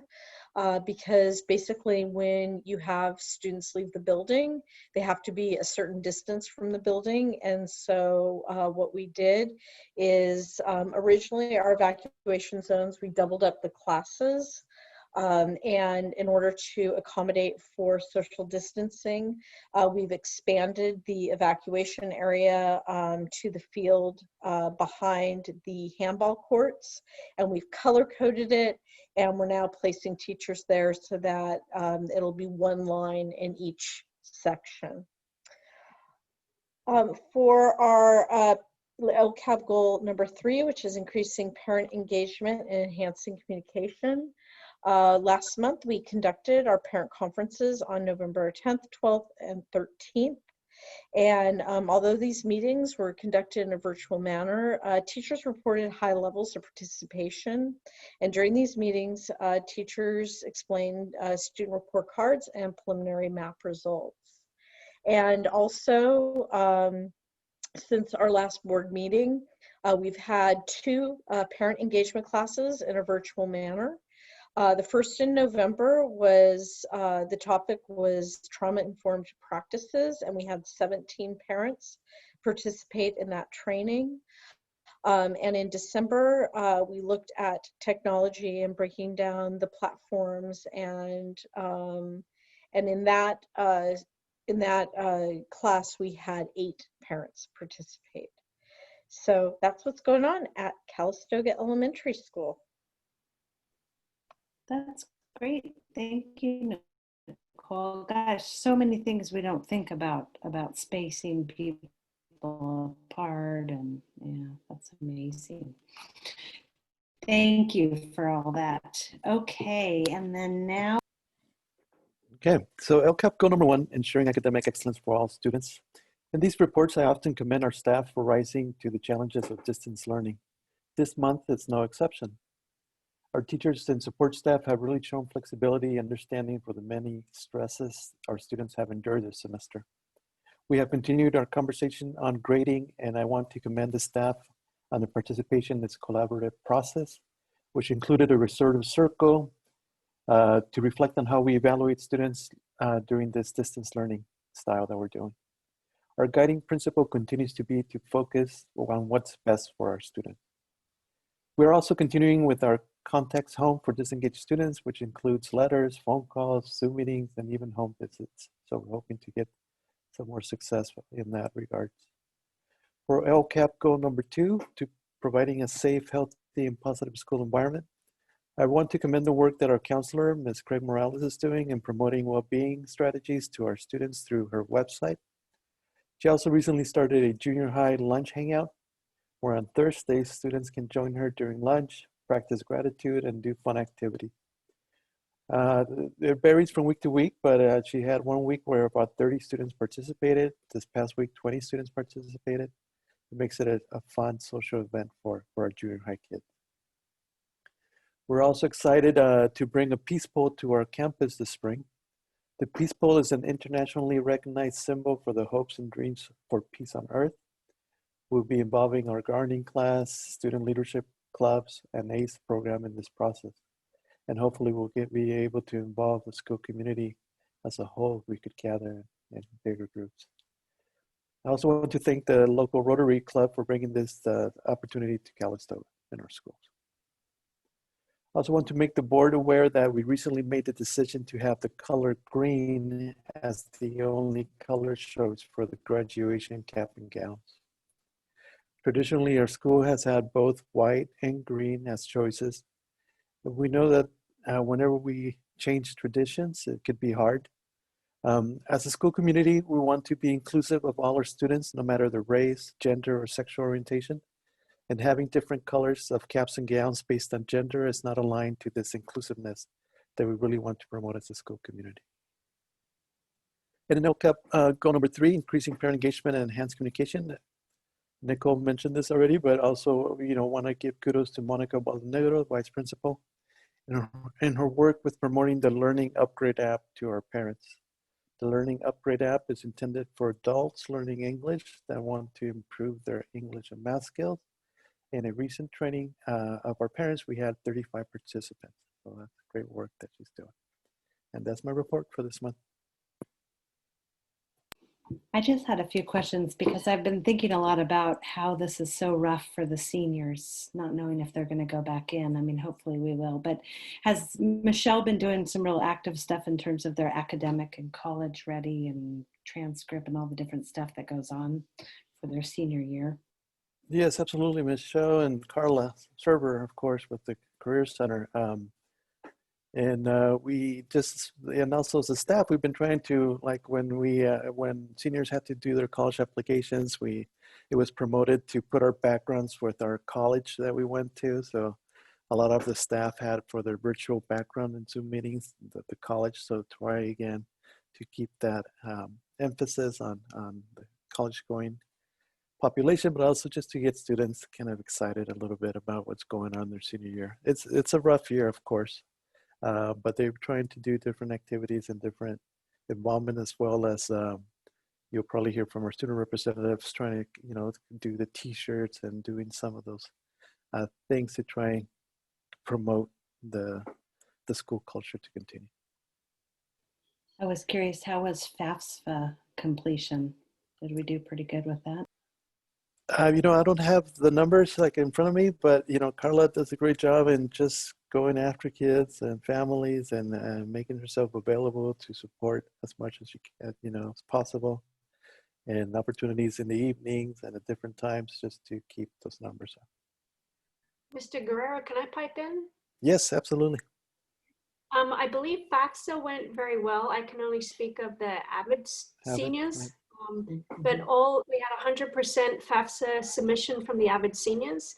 because basically when you have students leave the building, they have to be a certain distance from the building. And so what we did is originally our evacuation zones, we doubled up the classes. And in order to accommodate for social distancing, we've expanded the evacuation area to the field behind the handball courts, and we've color-coded it, and we're now placing teachers there so that it'll be one line in each section. For our LCAP goal number 3, which is increasing parent engagement and enhancing communication, last month, we conducted our parent conferences on November 10th, 12th, and 13th. And although these meetings were conducted in a virtual manner, teachers reported high levels of participation. And during these meetings, teachers explained student report cards and preliminary map results. And also, since our last board meeting, we've had 2 parent engagement classes in a virtual manner. The first in November was, the topic was trauma-informed practices, and we had 17 parents participate in that training. And in December, we looked at technology and breaking down the platforms, and in that class, we had 8 parents participate. So that's what's going on at Calistoga Elementary School. That's great. Thank you, Nicole. Gosh, so many things we don't think about spacing people apart, and yeah, that's amazing. Thank you for all that. Okay, and then now. Okay, so LCAP goal number 1, ensuring academic excellence for all students. In these reports, I often commend our staff for rising to the challenges of distance learning. This month is no exception. Our teachers and support staff have really shown flexibility and understanding for the many stresses our students have endured this semester. We have continued our conversation on grading, and I want to commend the staff on the participation in this collaborative process, which included a restorative circle to reflect on how we evaluate students during this distance learning style that we're doing. Our guiding principle continues to be to focus on what's best for our students. We're also continuing with our Context Home for disengaged students, which includes letters, phone calls, Zoom meetings, and even home visits. So we're hoping to get some more success in that regard. For LCAP goal number 2, to providing a safe, healthy, and positive school environment, I want to commend the work that our counselor, Ms. Craig Morales, is doing in promoting well-being strategies to our students through her website. She also recently started a junior high lunch hangout, where on Thursdays, students can join her during lunch, practice gratitude, and do fun activity. It varies from week to week, but she had one week where about 30 students participated. This past week, 20 students participated. It makes it a fun social event for our junior high kids. We're also excited to bring a peace pole to our campus this spring. The peace pole is an internationally recognized symbol for the hopes and dreams for peace on earth. We'll be involving our gardening class, student leadership clubs, and ACE program in this process. And hopefully we'll be able to involve the school community as a whole. We could gather in bigger groups. I also want to thank the local Rotary Club for bringing this opportunity to Calistoga in our schools. I also want to make the board aware that we recently made the decision to have the color green as the only color choice for the graduation cap and gowns. Traditionally, our school has had both white and green as choices. But we know that whenever we change traditions, it could be hard. As a school community, we want to be inclusive of all our students, no matter their race, gender, or sexual orientation. And having different colors of caps and gowns based on gender is not aligned to this inclusiveness that we really want to promote as a school community. And in LCAP, goal number 3, increasing parent engagement and enhanced communication. Nicole mentioned this already, but also, want to give kudos to Monica Baldenegro, Vice Principal, in her work with promoting the Learning Upgrade app to our parents. The Learning Upgrade app is intended for adults learning English that want to improve their English and math skills. In a recent training of our parents, we had 35 participants. So that's great work that she's doing. And that's my report for this month. I just had a few questions because I've been thinking a lot about how this is so rough for the seniors, not knowing if they're going to go back in. I mean, hopefully we will. But has Michelle been doing some real active stuff in terms of their academic and college ready and transcript and all the different stuff that goes on for their senior year? Yes, absolutely. Michelle and Carla Server, of course, with the Career Center. We just, and also as a staff, we've been trying to, like when seniors had to do their college applications, it was promoted to put our backgrounds with our college that we went to. So a lot of the staff had for their virtual background and Zoom meetings at the college. So try again to keep that emphasis on the college going population, but also just to get students kind of excited a little bit about what's going on their senior year. It's a rough year, of course. But they're trying to do different activities and different involvement, as well as you'll probably hear from our student representatives trying to, do the T-shirts and doing some of those things to try and promote the school culture to continue. I was curious, how was FAFSA completion? Did we do pretty good with that? I don't have the numbers like in front of me, but Carla does a great job in just going after kids and families and making herself available to support as much as she can, as possible, and opportunities in the evenings and at different times just to keep those numbers up. Mr. Guerrero, can I pipe in? Yes, absolutely. I believe FAFSA went very well. I can only speak of the AVID seniors. Right. But we had 100% FAFSA submission from the AVID seniors.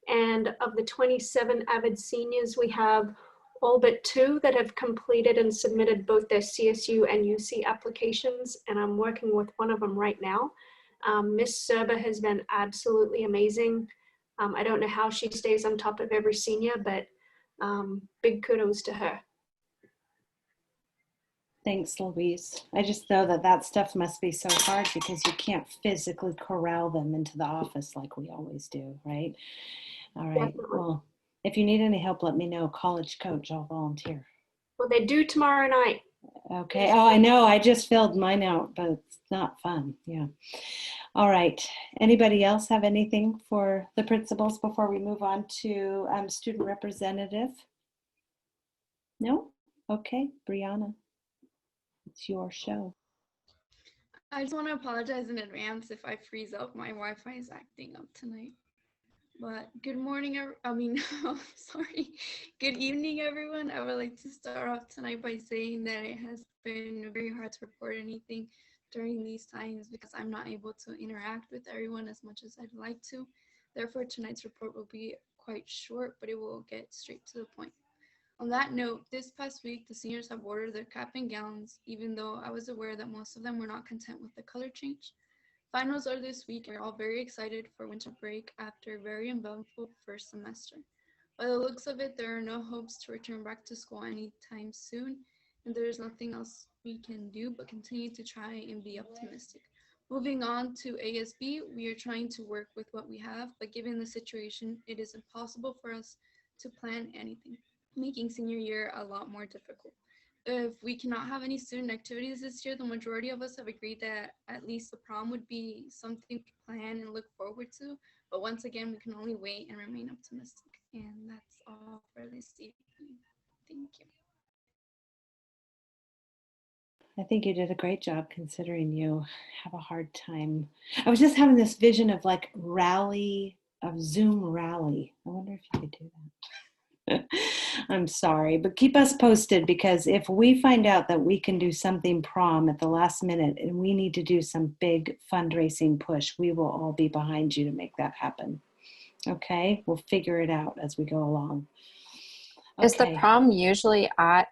And of the 27 AVID seniors, we have all but 2 that have completed and submitted both their CSU and UC applications. And I'm working with one of them right now. Miss Serba has been absolutely amazing. I don't know how she stays on top of every senior, but big kudos to her. Thanks, Louise. I just know that stuff must be so hard because you can't physically corral them into the office like we always do, right? All right. Definitely. Well, if you need any help, let me know. College coach, I'll volunteer. Well, they do tomorrow night. Okay. Oh, I know. I just filled mine out, but it's not fun. Yeah. All right. Anybody else have anything for the principals before we move on to student representative? No? Okay. Brianna, it's your show. I just want to apologize in advance if I freeze up. My Wi-Fi is acting up tonight. But good morning, sorry. Good evening, everyone. I would like to start off tonight by saying that it has been very hard to report anything during these times because I'm not able to interact with everyone as much as I'd like to. Therefore, tonight's report will be quite short, but it will get straight to the point. On that note, this past week, the seniors have ordered their cap and gowns, even though I was aware that most of them were not content with the color change. Finals are this week, and we're all very excited for winter break after a very eventful first semester. By the looks of it, there are no hopes to return back to school anytime soon, and there is nothing else we can do but continue to try and be optimistic. Moving on to ASB, we are trying to work with what we have, but given the situation, it is impossible for us to plan anything, making senior year a lot more difficult. If we cannot have any student activities this year, the majority of us have agreed that at least the prom would be something to plan and look forward to. But once again, we can only wait and remain optimistic. And that's all for this evening. Thank you. I think you did a great job considering you have a hard time. I was just having this vision of like Zoom rally. I wonder if you could do that. I'm sorry, but keep us posted because if we find out that we can do something prom at the last minute and we need to do some big fundraising push, we will all be behind you to make that happen. Okay, we'll figure it out as we go along. Okay. Is the prom usually at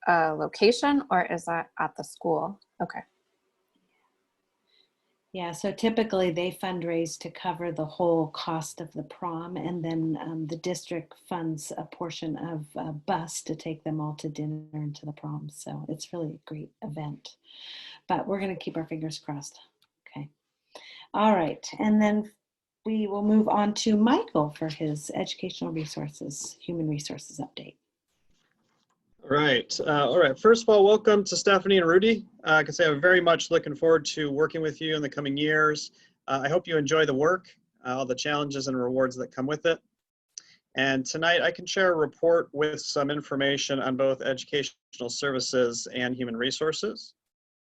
a location or is that at the school? Okay. Yeah, so typically they fundraise to cover the whole cost of the prom, and then the district funds a portion of a bus to take them all to dinner and to the prom. So it's really a great event, but we're going to keep our fingers crossed. Okay. All right. And then we will move on to Michael for his educational resources, human resources update. All right. First of all, welcome to Stephanie and Rudy. I can say I'm very much looking forward to working with you in the coming years. I hope you enjoy the work, all the challenges and rewards that come with it. And tonight I can share a report with some information on both educational services and human resources.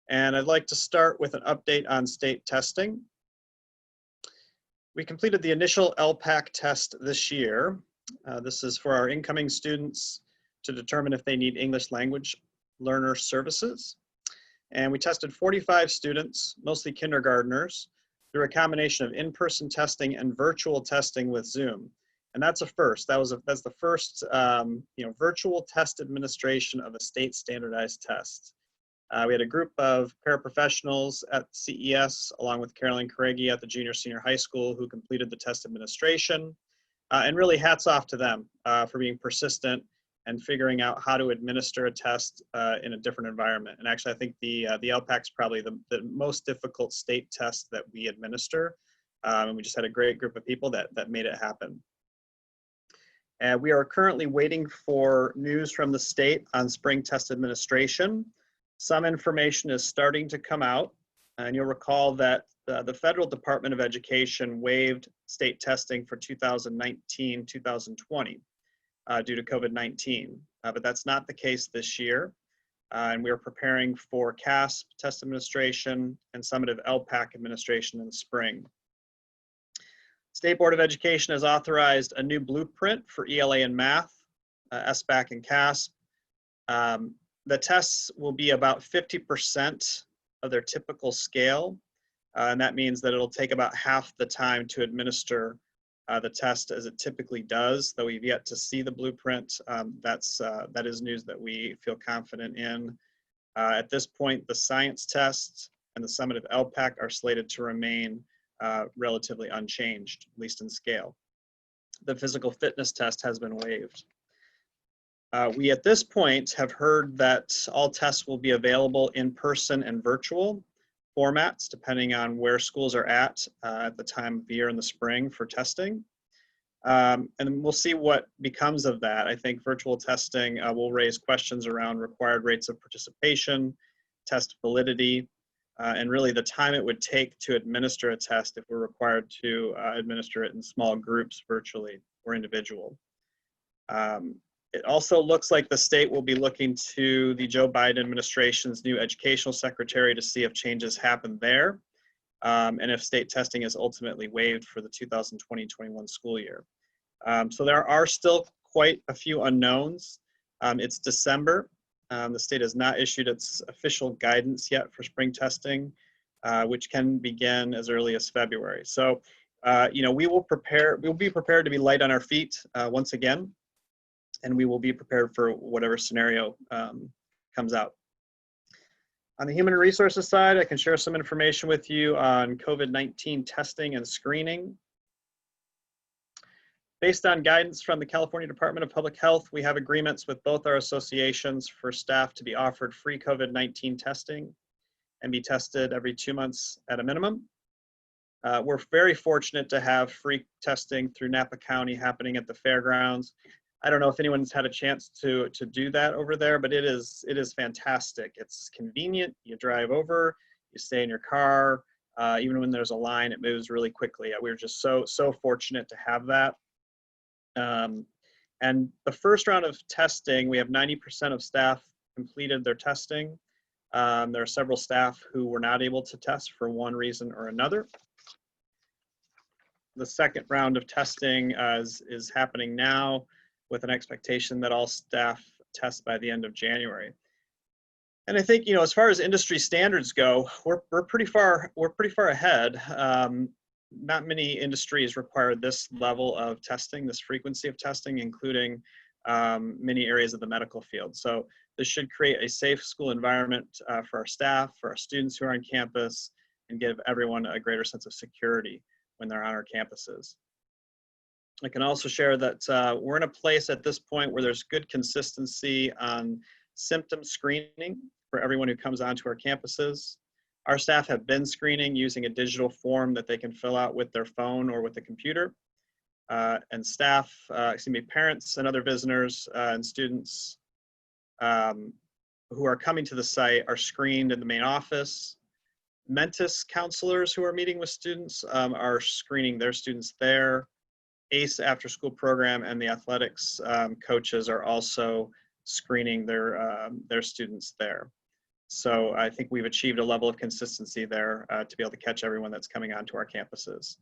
And I'd like to start with an update on state testing. We completed the initial LPAC test this year. This is for our incoming students to determine if they need English language learner services. And we tested 45 students, mostly kindergartners, through a combination of in-person testing and virtual testing with Zoom. And that's a first. That's the first virtual test administration of a state standardized test. We had a group of paraprofessionals at CES, along with Carolyn Carregi at the junior senior high school, who completed the test administration. And really hats off to them for being persistent and figuring out how to administer a test in a different environment. And actually, I think the LPAC is probably the most difficult state test that we administer. And we just had a great group of people that made it happen. And we are currently waiting for news from the state on spring test administration. Some information is starting to come out. And you'll recall that the Federal Department of Education waived state testing for 2019-2020 due to COVID-19. But that's not the case this year. And we are preparing for CASP test administration and summative LPAC administration in the spring. State Board of Education has authorized a new blueprint for ELA and math, SBAC and CASP. The tests will be about 50% of their typical scale. And that means that it'll take about half the time to administer the test as it typically does, though we've yet to see the blueprint. That is news that we feel confident in. At this point, the science tests and the summative LPAC are slated to remain relatively unchanged, at least in scale. The physical fitness test has been waived. We at this point have heard that all tests will be available in person and virtual formats, depending on where schools are at the time of year in the spring for testing. And we'll see what becomes of that. I think virtual testing will raise questions around required rates of participation, test validity, and really the time it would take to administer a test if we're required to administer it in small groups virtually or individual. It also looks like the state will be looking to the Joe Biden administration's new educational secretary to see if changes happen there, and if state testing is ultimately waived for the 2020-21 school year. So there are still quite a few unknowns. It's December. The state has not issued its official guidance yet for spring testing, which can begin as early as February. So, we'll be prepared to be light on our feet once again, and we will be prepared for whatever scenario comes out. On the human resources side, I can share some information with you on COVID-19 testing and screening. Based on guidance from the California Department of Public Health, we have agreements with both our associations for staff to be offered free COVID-19 testing and be tested every 2 months at a minimum. We're very fortunate to have free testing through Napa County happening at the fairgrounds. I don't know if anyone's had a chance to do that over there, but it is fantastic. It's convenient. You drive over, you stay in your car. Even when there's a line, it moves really quickly. We're just so fortunate to have that. And the first round of testing, we have 90% of staff completed their testing. There are several staff who were not able to test for one reason or another. The second round of testing is happening now, with an expectation that all staff test by the end of January. And I think, as far as industry standards go, we're pretty far ahead. Not many industries require this level of testing, this frequency of testing, including many areas of the medical field. So this should create a safe school environment for our staff, for our students who are on campus, and give everyone a greater sense of security when they're on our campuses. I can also share that we're in a place at this point where there's good consistency on symptom screening for everyone who comes onto our campuses. Our staff have been screening using a digital form that they can fill out with their phone or with a computer. And parents and other visitors and students who are coming to the site are screened in the main office. Mentis counselors who are meeting with students are screening their students there. ACE after school program and the athletics coaches are also screening their students there. So I think we've achieved a level of consistency there to be able to catch everyone that's coming onto our campuses.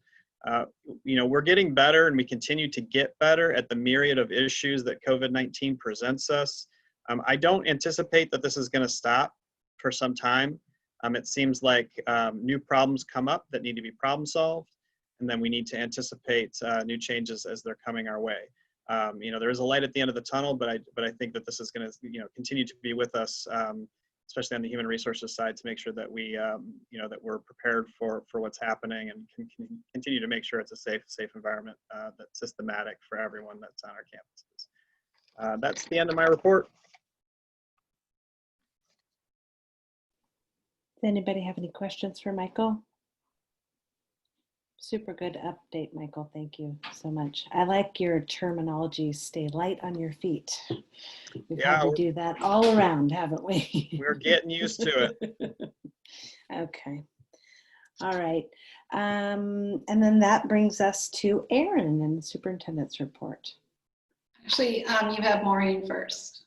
You know, we're getting better, and we continue to get better at the myriad of issues that COVID-19 presents us. I don't anticipate that this is going to stop for some time. It seems like new problems come up that need to be problem solved, and then we need to anticipate new changes as they're coming our way. You know, there is a light at the end of the tunnel, but I think that this is going to, you know, continue to be with us, especially on the human resources side, to make sure that we, you know, that we're prepared for what's happening, and can continue to make sure it's a safe environment that's systematic for everyone that's on our campuses. That's the end of my report. Does anybody have any questions for Michael? Super good update, Michael. Thank you so much. I like your terminology, stay light on your feet. We've had to do that all around, haven't we? We're getting used to it. Okay. All right. And then that brings us to Erin and the superintendent's report. Actually, you have Maureen first.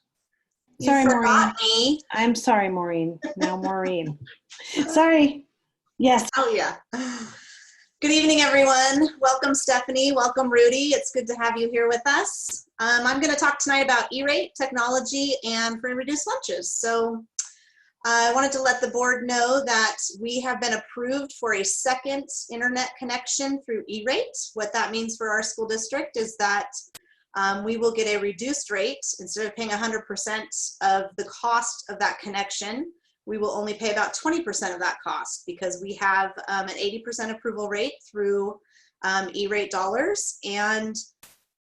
Sorry, You forgot Maureen. me. I'm sorry, Maureen. Now Maureen. Sorry. Yes. Oh, yeah. Good evening, everyone. Welcome, Stephanie. Welcome, Rudy. It's good to have you here with us. I'm going to talk tonight about E-rate, technology, and free and reduced lunches. So I wanted to let the board know that we have been approved for a second internet connection through E-rate. What that means for our school district is that we will get a reduced rate. Instead of paying 100% of the cost of that connection, we will only pay about 20% of that cost, because we have an 80% approval rate through E-rate dollars. And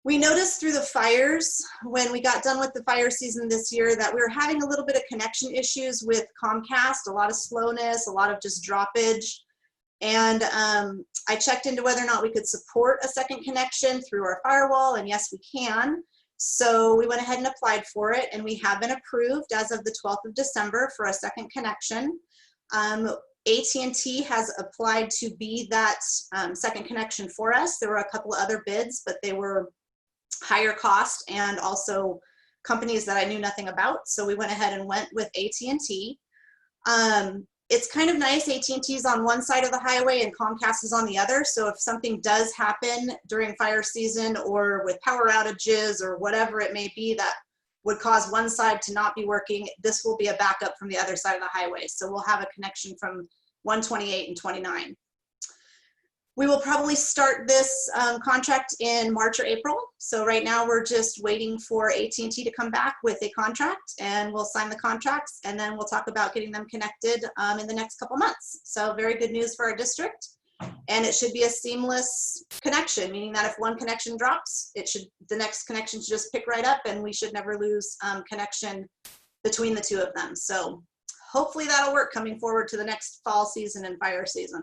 we noticed through the fires, when we got done with the fire season this year, that we were having a little bit of connection issues with Comcast, a lot of slowness, a lot of just droppage. And I checked into whether or not we could support a second connection through our firewall, and yes, we can. So we went ahead and applied for it, and we have been approved as of the 12th of December for a second connection. AT&T has applied to be that second connection for us. There were a couple of other bids, but they were higher cost and also companies that I knew nothing about. So we went ahead and went with AT&T. It's kind of nice. AT&T is on one side of the highway and Comcast is on the other. So if something does happen during fire season or with power outages or whatever it may be that would cause one side to not be working, this will be a backup from the other side of the highway. So we'll have a connection from 128 and 29. We will probably start this contract in March or April. So right now we're just waiting for AT&T to come back with a contract, and we'll sign the contracts, and then we'll talk about getting them connected in the next couple months. So very good news for our district, and it should be a seamless connection, meaning that if one connection drops, the next connection should just pick right up, and we should never lose connection between the two of them. So hopefully that'll work coming forward to the next fall season and fire season.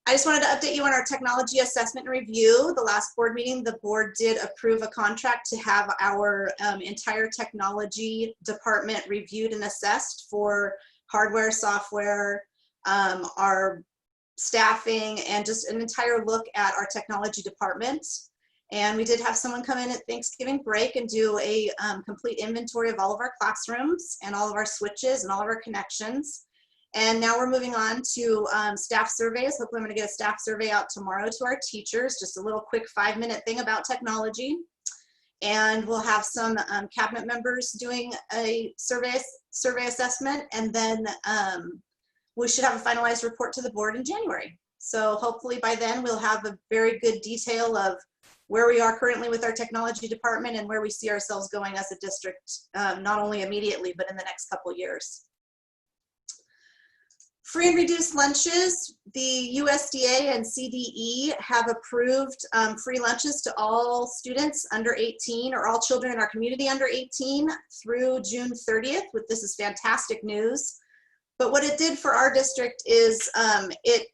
I just wanted to update you on our technology assessment and review. The last board meeting, the board did approve a contract to have our entire technology department reviewed and assessed for hardware, software, our staffing, and just an entire look at our technology department. And we did have someone come in at Thanksgiving break and do a complete inventory of all of our classrooms and all of our switches and all of our connections. And now we're moving on to staff surveys. Hopefully I'm going to get a staff survey out tomorrow to our teachers, just a little quick 5-minute thing about technology. And we'll have some cabinet members doing a survey assessment, and then we should have a finalized report to the board in January. So hopefully by then we'll have a very good detail of where we are currently with our technology department and where we see ourselves going as a district, not only immediately, but in the next couple years. Free and reduced lunches, the USDA and CDE have approved free lunches to all students under 18 or all children in our community under 18 through June 30th. This is fantastic news. But what it did for our district is it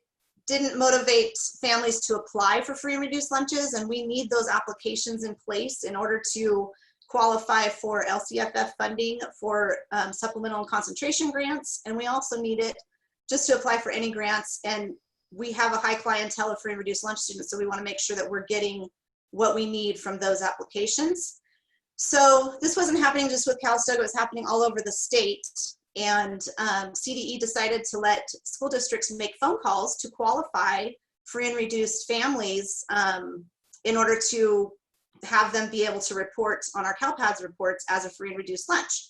didn't motivate families to apply for free and reduced lunches, and we need those applications in place in order to qualify for LCFF funding for supplemental and concentration grants. And we also need it just to apply for any grants. And we have a high clientele of free and reduced lunch students, so we want to make sure that we're getting what we need from those applications. So this wasn't happening just with Calistoga, it was happening all over the state. And CDE decided to let school districts make phone calls to qualify free and reduced families in order to have them be able to report on our CalPADS reports as a free and reduced lunch.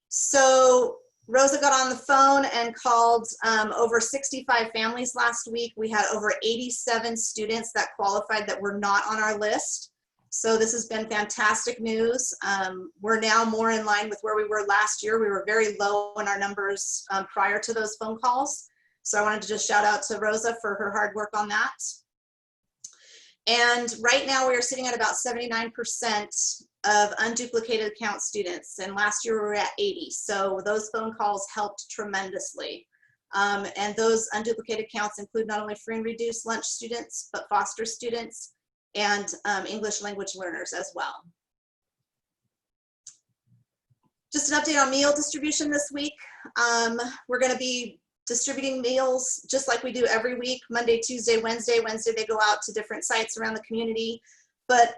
So Rosa got on the phone and called over 65 families last week. We had over 87 students that qualified that were not on our list. So this has been fantastic news. We're now more in line with where we were last year. We were very low in our numbers prior to those phone calls. So I wanted to just shout out to Rosa for her hard work on that. And right now we are sitting at about 79% of unduplicated account students. And last year we were at 80. So those phone calls helped tremendously. And those unduplicated accounts include not only free and reduced lunch students, but foster students and English language learners as well. Just an update on meal distribution this week. We're going to be distributing meals just like we do every week, Monday, Tuesday, Wednesday. Wednesday they go out to different sites around the community. But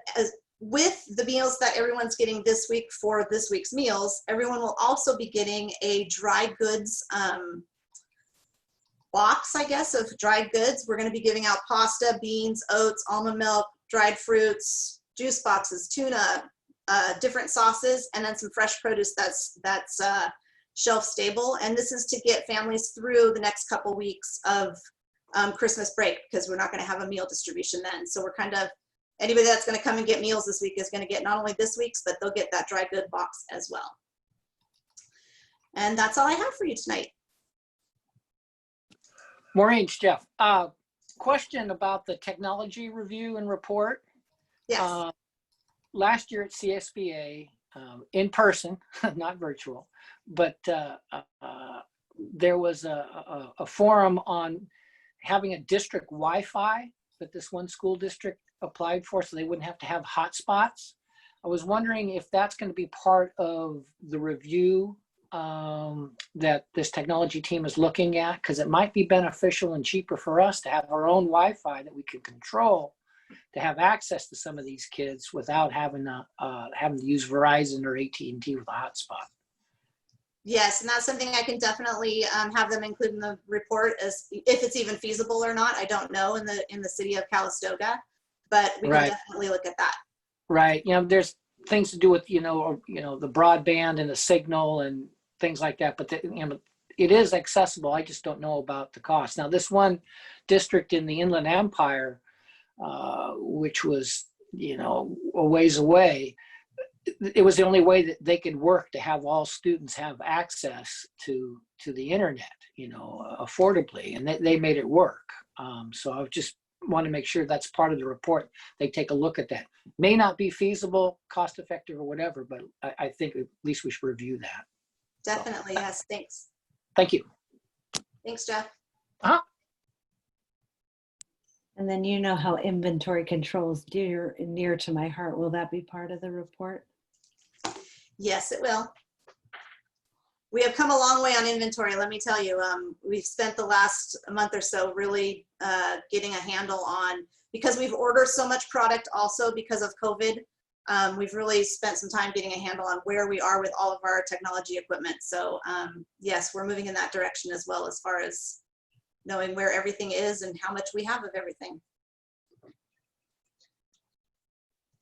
with the meals that everyone's getting this week for this week's meals, everyone will also be getting a dry goods box, I guess, of dried goods. We're going to be giving out pasta, beans, oats, almond milk, dried fruits, juice boxes, tuna, different sauces, and then some fresh produce that's shelf stable. And this is to get families through the next couple weeks of Christmas break, because we're not going to have a meal distribution then. So we're kind of, anybody that's going to come and get meals this week is going to get not only this week's, but they'll get that dry good box as well. And that's all I have for you tonight. Maureen, Jeff, question about the technology review and report. Yes. Last year at CSBA, in person, not virtual, but there was a forum on having a district Wi-Fi that this one school district applied for, so they wouldn't have to have hotspots. I was wondering if that's going to be part of the review that this technology team is looking at, because it might be beneficial and cheaper for us to have our own Wi-Fi that we can control to have access to some of these kids without having to use Verizon or AT&T with a hotspot. Yes, and that's something I can definitely have them include in the report, as if it's even feasible or not. I don't know in the city of Calistoga, but we can definitely look at that. Right. You know, there's things to do with the broadband and the signal and things like that. But it is accessible. I just don't know about the cost. Now, this one district in the Inland Empire, which was a ways away, it was the only way that they could work to have all students have access to the internet, affordably, and they made it work. So I just want to make sure that's part of the report. They take a look at that. May not be feasible, cost effective, or whatever, but I think at least we should review that. Definitely, yes. Thanks. Thank you. Thanks, Jeff. And then you know how inventory control is near to my heart. Will that be part of the report? Yes, it will. We have come a long way on inventory, let me tell you. We've spent the last month or so really getting a handle on, because we've ordered so much product also because of COVID, we've really spent some time getting a handle on where we are with all of our technology equipment. So yes, we're moving in that direction as well, as far as knowing where everything is and how much we have of everything.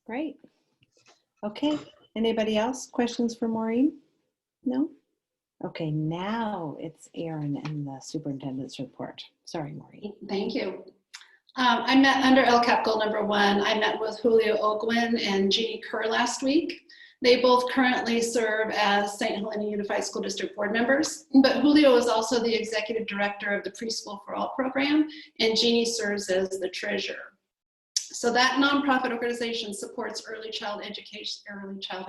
Great. Okay, anybody else? Questions for Maureen? No? Okay, now it's Erin and the superintendent's report. Sorry, Maureen. Thank you. I met under LCAP goal number 1. I met with Julio Ogwin and Jeannie Kerr last week. They both currently serve as St. Helena Unified School District board members, but Julio is also the executive director of the Preschool for All program, and Jeannie serves as the treasurer. So that nonprofit organization supports early childhood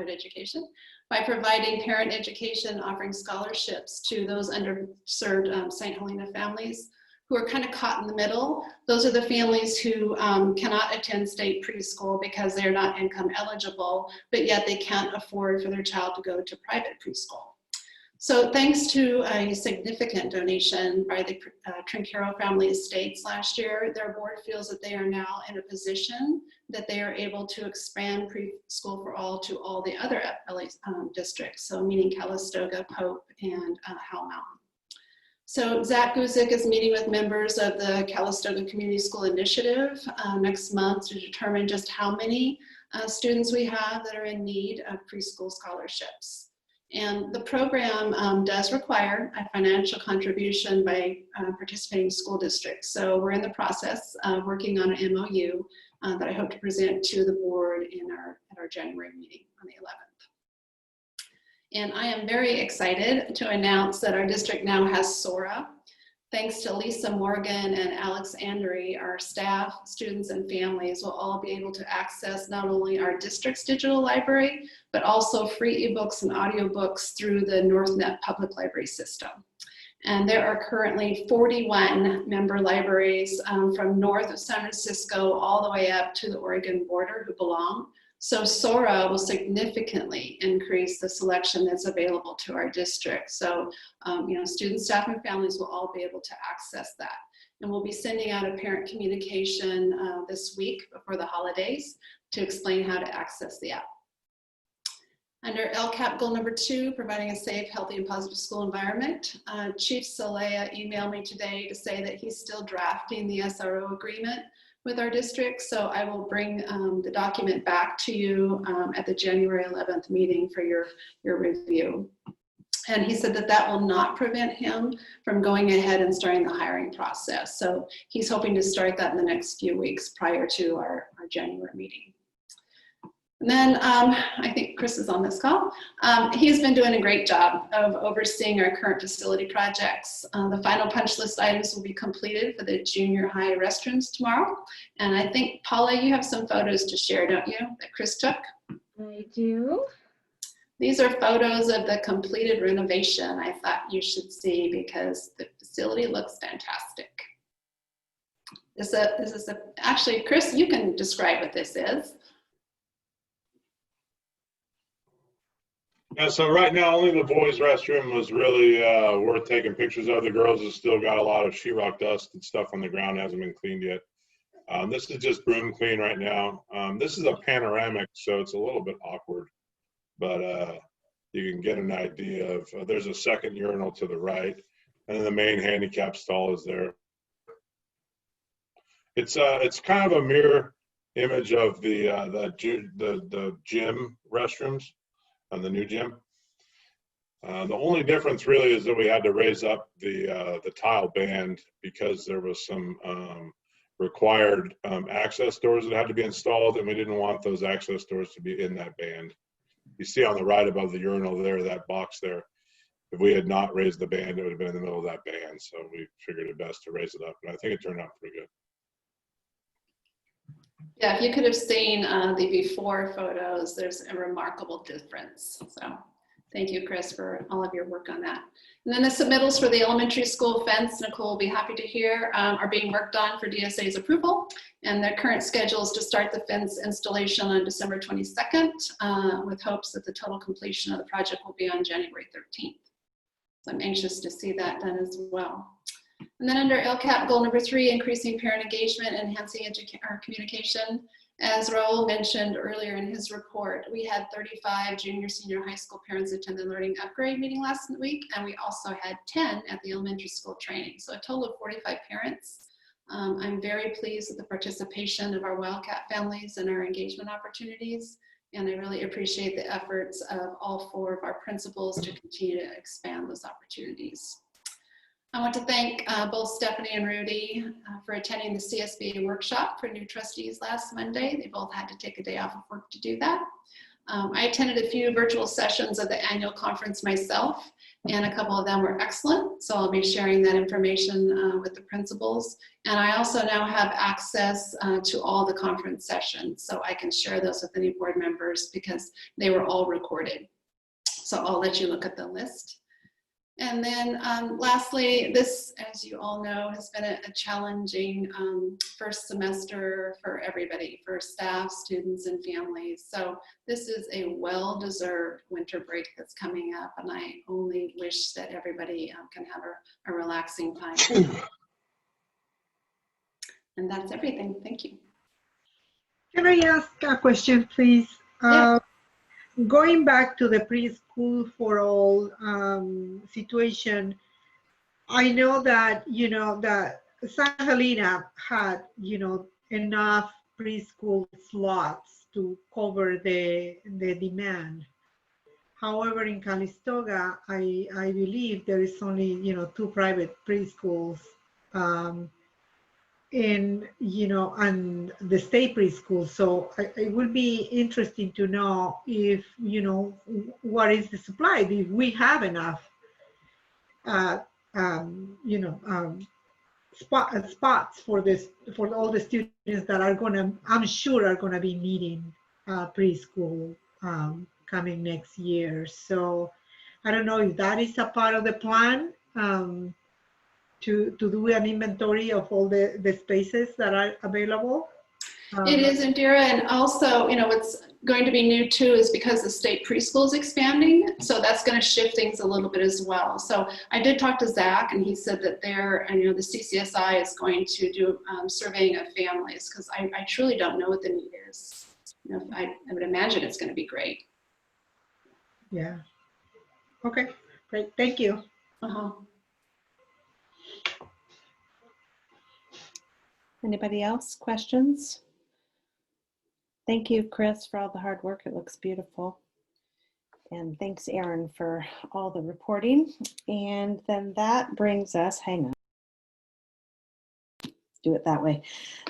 education by providing parent education, offering scholarships to those underserved St. Helena families, who are kind of caught in the middle. Those are the families who cannot attend state preschool because they're not income eligible, but yet they can't afford for their child to go to private preschool. So thanks to a significant donation by the Trinchero Family Estates last year, their board feels that they are now in a position that they are able to expand preschool for all to all the other FBLA districts, so meaning Calistoga, Pope, and Howell Mountain. So Zach Guzik is meeting with members of the Calistoga Community School Initiative next month to determine just how many students we have that are in need of preschool scholarships. And the program does require a financial contribution by participating school districts. So we're in the process of working on an MOU that I hope to present to the board at our January meeting on the 11th. And I am very excited to announce that our district now has Sora. Thanks to Lisa Morgan and Alex Andry, our staff, students, and families will all be able to access not only our district's digital library, but also free ebooks and audiobooks through the NorthNet public library system. And there are currently 41 member libraries from north of San Francisco all the way up to the Oregon border who belong. So Sora will significantly increase the selection that's available to our district. So, students, staff, and families will all be able to access that. And we'll be sending out a parent communication this week before the holidays to explain how to access the app. Under LCAP goal number 2, providing a safe, healthy, and positive school environment, Chief Salea emailed me today to say that he's still drafting the SRO agreement with our district. So I will bring the document back to you at the January 11th meeting for your review. And he said that that will not prevent him from going ahead and starting the hiring process. So he's hoping to start that in the next few weeks prior to our January meeting. And then I think Chris is on this call. He's been doing a great job of overseeing our current facility projects. The final punch list items will be completed for the junior high restrooms tomorrow. And I think, Paula, you have some photos to share, don't you, that Chris took? I do. These are photos of the completed renovation I thought you should see because the facility looks fantastic. Actually, Chris, you can describe what this is. Yeah, so right now only the boys' restroom was really worth taking pictures of. The girls have still got a lot of sheetrock dust and stuff on the ground, hasn't been cleaned yet. This is just broom clean right now. This is a panoramic, so it's a little bit awkward, but you can get an idea of, there's a second urinal to the right, and then the main handicap stall is there. It's kind of a mirror image of the gym restrooms on the new gym. The only difference really is that we had to raise up the tile band because there was some required access doors that had to be installed, and we didn't want those access doors to be in that band. You see on the right above the urinal there, that box there, if we had not raised the band, it would have been in the middle of that band. So we figured it best to raise it up, and I think it turned out pretty good. Yeah, if you could have seen the before photos, there's a remarkable difference. So thank you, Chris, for all of your work on that. And then the submittals for the elementary school fence, Nicole will be happy to hear, are being worked on for DSA's approval. And their current schedule is to start the fence installation on December 22nd, with hopes that the total completion of the project will be on January 13th. So I'm anxious to see that done as well. And then under LCAP goal number 3, increasing parent engagement and enhancing our communication. As Raul mentioned earlier in his report, we had 35 junior, senior high school parents attend the Learning Upgrade meeting last week, and we also had 10 at the elementary school training. So a total of 45 parents. I'm very pleased with the participation of our Wildcat families and our engagement opportunities. And I really appreciate the efforts of all 4 of our principals to continue to expand those opportunities. I want to thank both Stephanie and Rudy for attending the CSBA workshop for new trustees last Monday. They both had to take a day off of work to do that. I attended a few virtual sessions of the annual conference myself, and a couple of them were excellent. So I'll be sharing that information with the principals. And I also now have access to all the conference sessions, so I can share those with any board members because they were all recorded. So I'll let you look at the list. And then lastly, this, as you all know, has been a challenging first semester for everybody, for staff, students, and families. So this is a well-deserved winter break that's coming up, and I only wish that everybody can have a relaxing time. And that's everything. Thank you. Can I ask a question, please? Yeah. Going back to the preschool for all situation, I know that, that San Helena had, enough preschool slots to cover the demand. However, in Calistoga, I believe there is only, 2 private preschools and the state preschool. So it would be interesting to know if, what is the supply? If we have enough, spots for all the students that are I'm sure are gonna be needing preschool coming next year. So I don't know if that is a part of the plan. To do an inventory of all the spaces that are available. It is, Indira, and also, what's going to be new too is because the state preschool is expanding, so that's going to shift things a little bit as well. So I did talk to Zach, and he said that the CCSI is going to do surveying of families, because I truly don't know what the need is. I would imagine it's going to be great. Yeah. Okay, great, thank you. Anybody else? Questions? Thank you, Chris, for all the hard work. It looks beautiful. And thanks, Erin, for all the reporting. And then that brings us, hang on. Let's do it that way.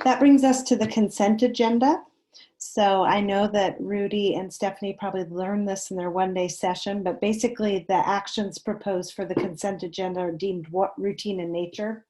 That brings us to the consent agenda. So I know that Rudy and Stephanie probably learned this in their one-day session, but basically the actions proposed for the consent agenda are deemed routine in nature.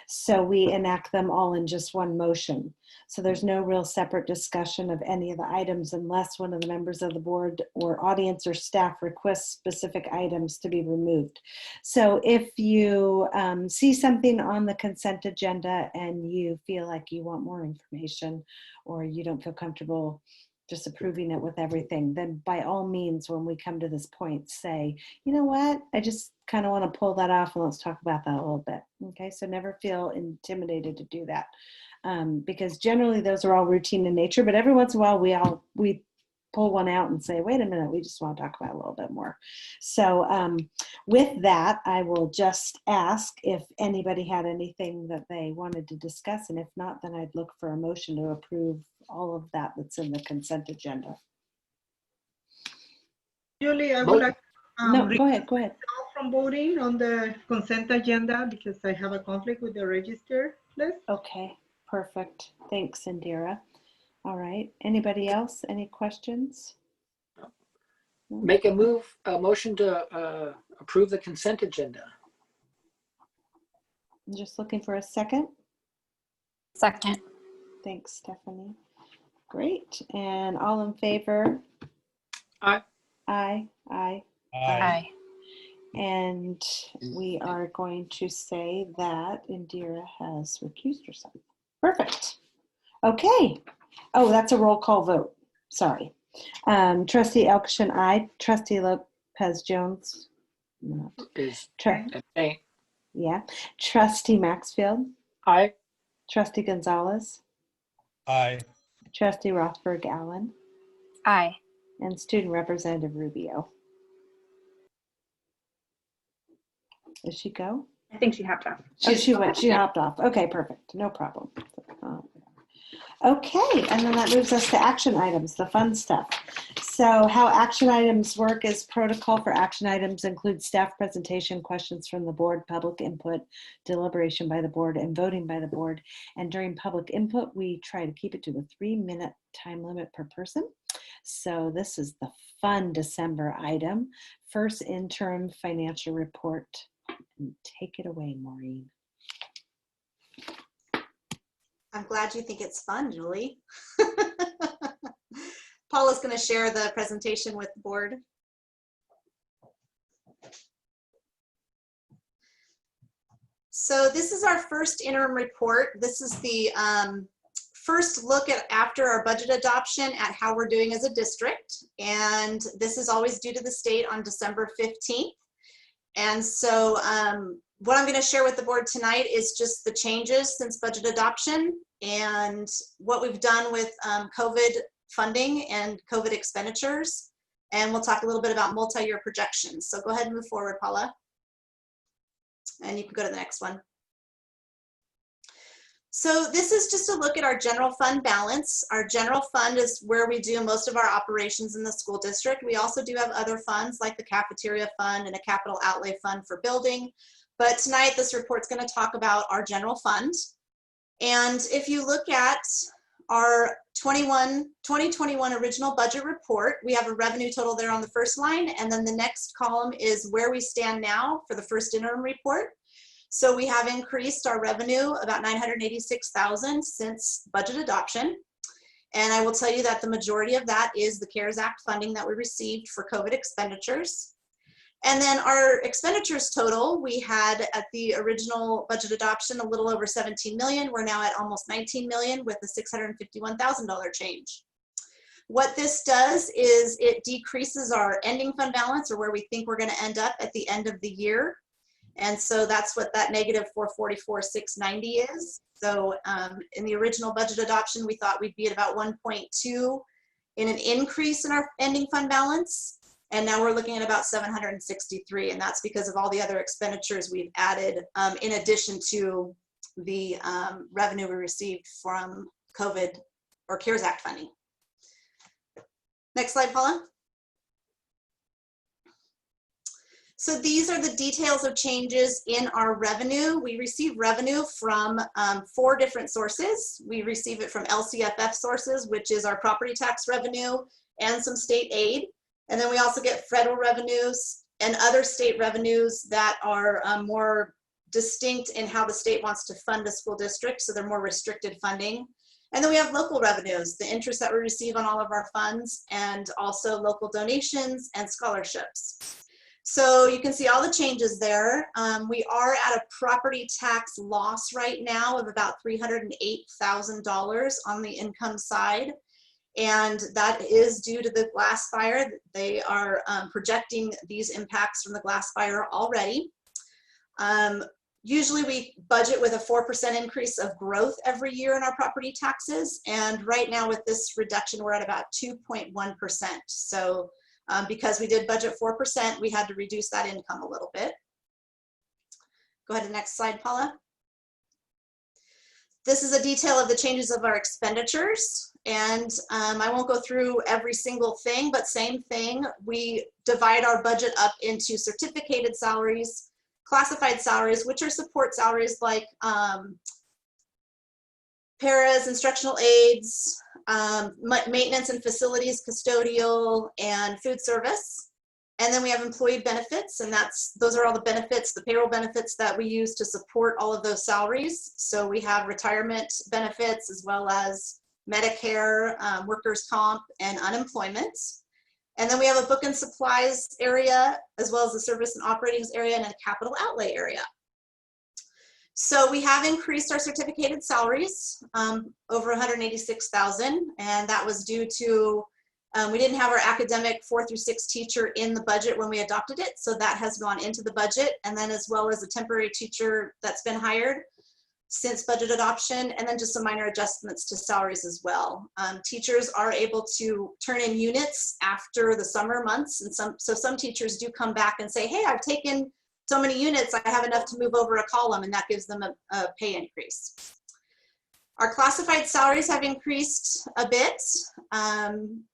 So we enact them all in just one motion. So there's no real separate discussion of any of the items unless one of the members of the board or audience or staff requests specific items to be removed. So if you see something on the consent agenda and you feel like you want more information or you don't feel comfortable just approving it with everything, then by all means, when we come to this point, say, you know what, I just kind of want to pull that off and let's talk about that a little bit. Okay, so never feel intimidated to do that. Because generally those are all routine in nature, but every once in a while we pull one out and say, wait a minute, we just want to talk about it a little bit more. So with that, I will just ask if anybody had anything that they wanted to discuss, and if not, then I'd look for a motion to approve all of that that's in the consent agenda. Julie, I would like no, go ahead. From voting on the consent agenda because I have a conflict with the register list. Okay, perfect. Thanks, Indira. All right. Anybody else? Any questions? Make a motion to approve the consent agenda. I'm just looking for a second. Second. Thanks, Stephanie. Great. And all in favor? Aye. Aye. Aye. Aye. And we are going to say that Indira has recused herself. Perfect. Okay. Oh, that's a roll call vote. Sorry. Trustee Elkishan, aye. Trustee Lopez Jones. No. Aye. Yeah. Trustee Maxfield. Aye. Trustee Gonzalez. Aye. Trustee Rothberg Allen. Aye. And Student Representative Rubio. Did she go? I think she hopped off. She hopped off. Okay, perfect. No problem. Okay, and then that moves us to action items, the fun stuff. So how action items work is protocol for action items includes staff presentation, questions from the board, public input, deliberation by the board, and voting by the board. And during public input, we try to keep it to a 3-minute time limit per person. So this is the fun December item. First interim financial report. And take it away, Maureen. I'm glad you think it's fun, Julie. Paula's going to share the presentation with the board. So this is our first interim report. This is the first look at after our budget adoption at how we're doing as a district. And this is always due to the state on December 15th. And so what I'm going to share with the board tonight is just the changes since budget adoption and what we've done with COVID funding and COVID expenditures. And we'll talk a little bit about multi-year projections. So go ahead and move forward, Paula. And you can go to the next one. So this is just a look at our general fund balance. Our general fund is where we do most of our operations in the school district. We also do have other funds like the cafeteria fund and a capital outlay fund for building. But tonight this report's going to talk about our general fund. And if you look at our 2021 original budget report, we have a revenue total there on the first line, and then the next column is where we stand now for the first interim report. So we have increased our revenue about $986,000 since budget adoption. And I will tell you that the majority of that is the CARES Act funding that we received for COVID expenditures. And then our expenditures total, we had at the original budget adoption a little over 17 million. We're now at almost 19 million with a $651,000 change. What this does is it decreases our ending fund balance, or where we think we're going to end up at the end of the year. And so that's what that negative 444,690 is. So in the original budget adoption, we thought we'd be at about 1.2 in an increase in our ending fund balance. And now we're looking at about 763, and that's because of all the other expenditures we've added in addition to the revenue we received from COVID or CARES Act funding. Next slide, Paula. So these are the details of changes in our revenue. We receive revenue from 4 different sources. We receive it from LCFF sources, which is our property tax revenue and some state aid. And then we also get federal revenues and other state revenues that are more distinct in how the state wants to fund a school district. So they're more restricted funding. And then we have local revenues, the interest that we receive on all of our funds, and also local donations and scholarships. So you can see all the changes there. We are at a property tax loss right now of about $308,000 on the income side. And that is due to the glass fire. They are projecting these impacts from the glass fire already. Usually we budget with a 4% increase of growth every year in our property taxes. And right now with this reduction, we're at about 2.1%. So because we did budget 4%, we had to reduce that income a little bit. Go ahead to the next slide, Paula. This is a detail of the changes of our expenditures. And I won't go through every single thing, but same thing. We divide our budget up into certificated salaries, classified salaries, which are support salaries like paras, instructional aides, maintenance and facilities, custodial, and food service. And then we have employee benefits, and those are all the benefits, the payroll benefits that we use to support all of those salaries. So we have retirement benefits as well as Medicare, workers' comp, and unemployment. And then we have a book and supplies area, as well as a service and operatings area and a capital outlay area. So we have increased our certificated salaries over 186,000, and that was due to we didn't have our academic 4 through 6 teacher in the budget when we adopted it, so that has gone into the budget, and then as well as a temporary teacher that's been hired since budget adoption, and then just some minor adjustments to salaries as well. Teachers are able to turn in units after the summer months, and some teachers do come back and say, hey, I've taken so many units, I have enough to move over a column, and that gives them a pay increase. Our classified salaries have increased a bit.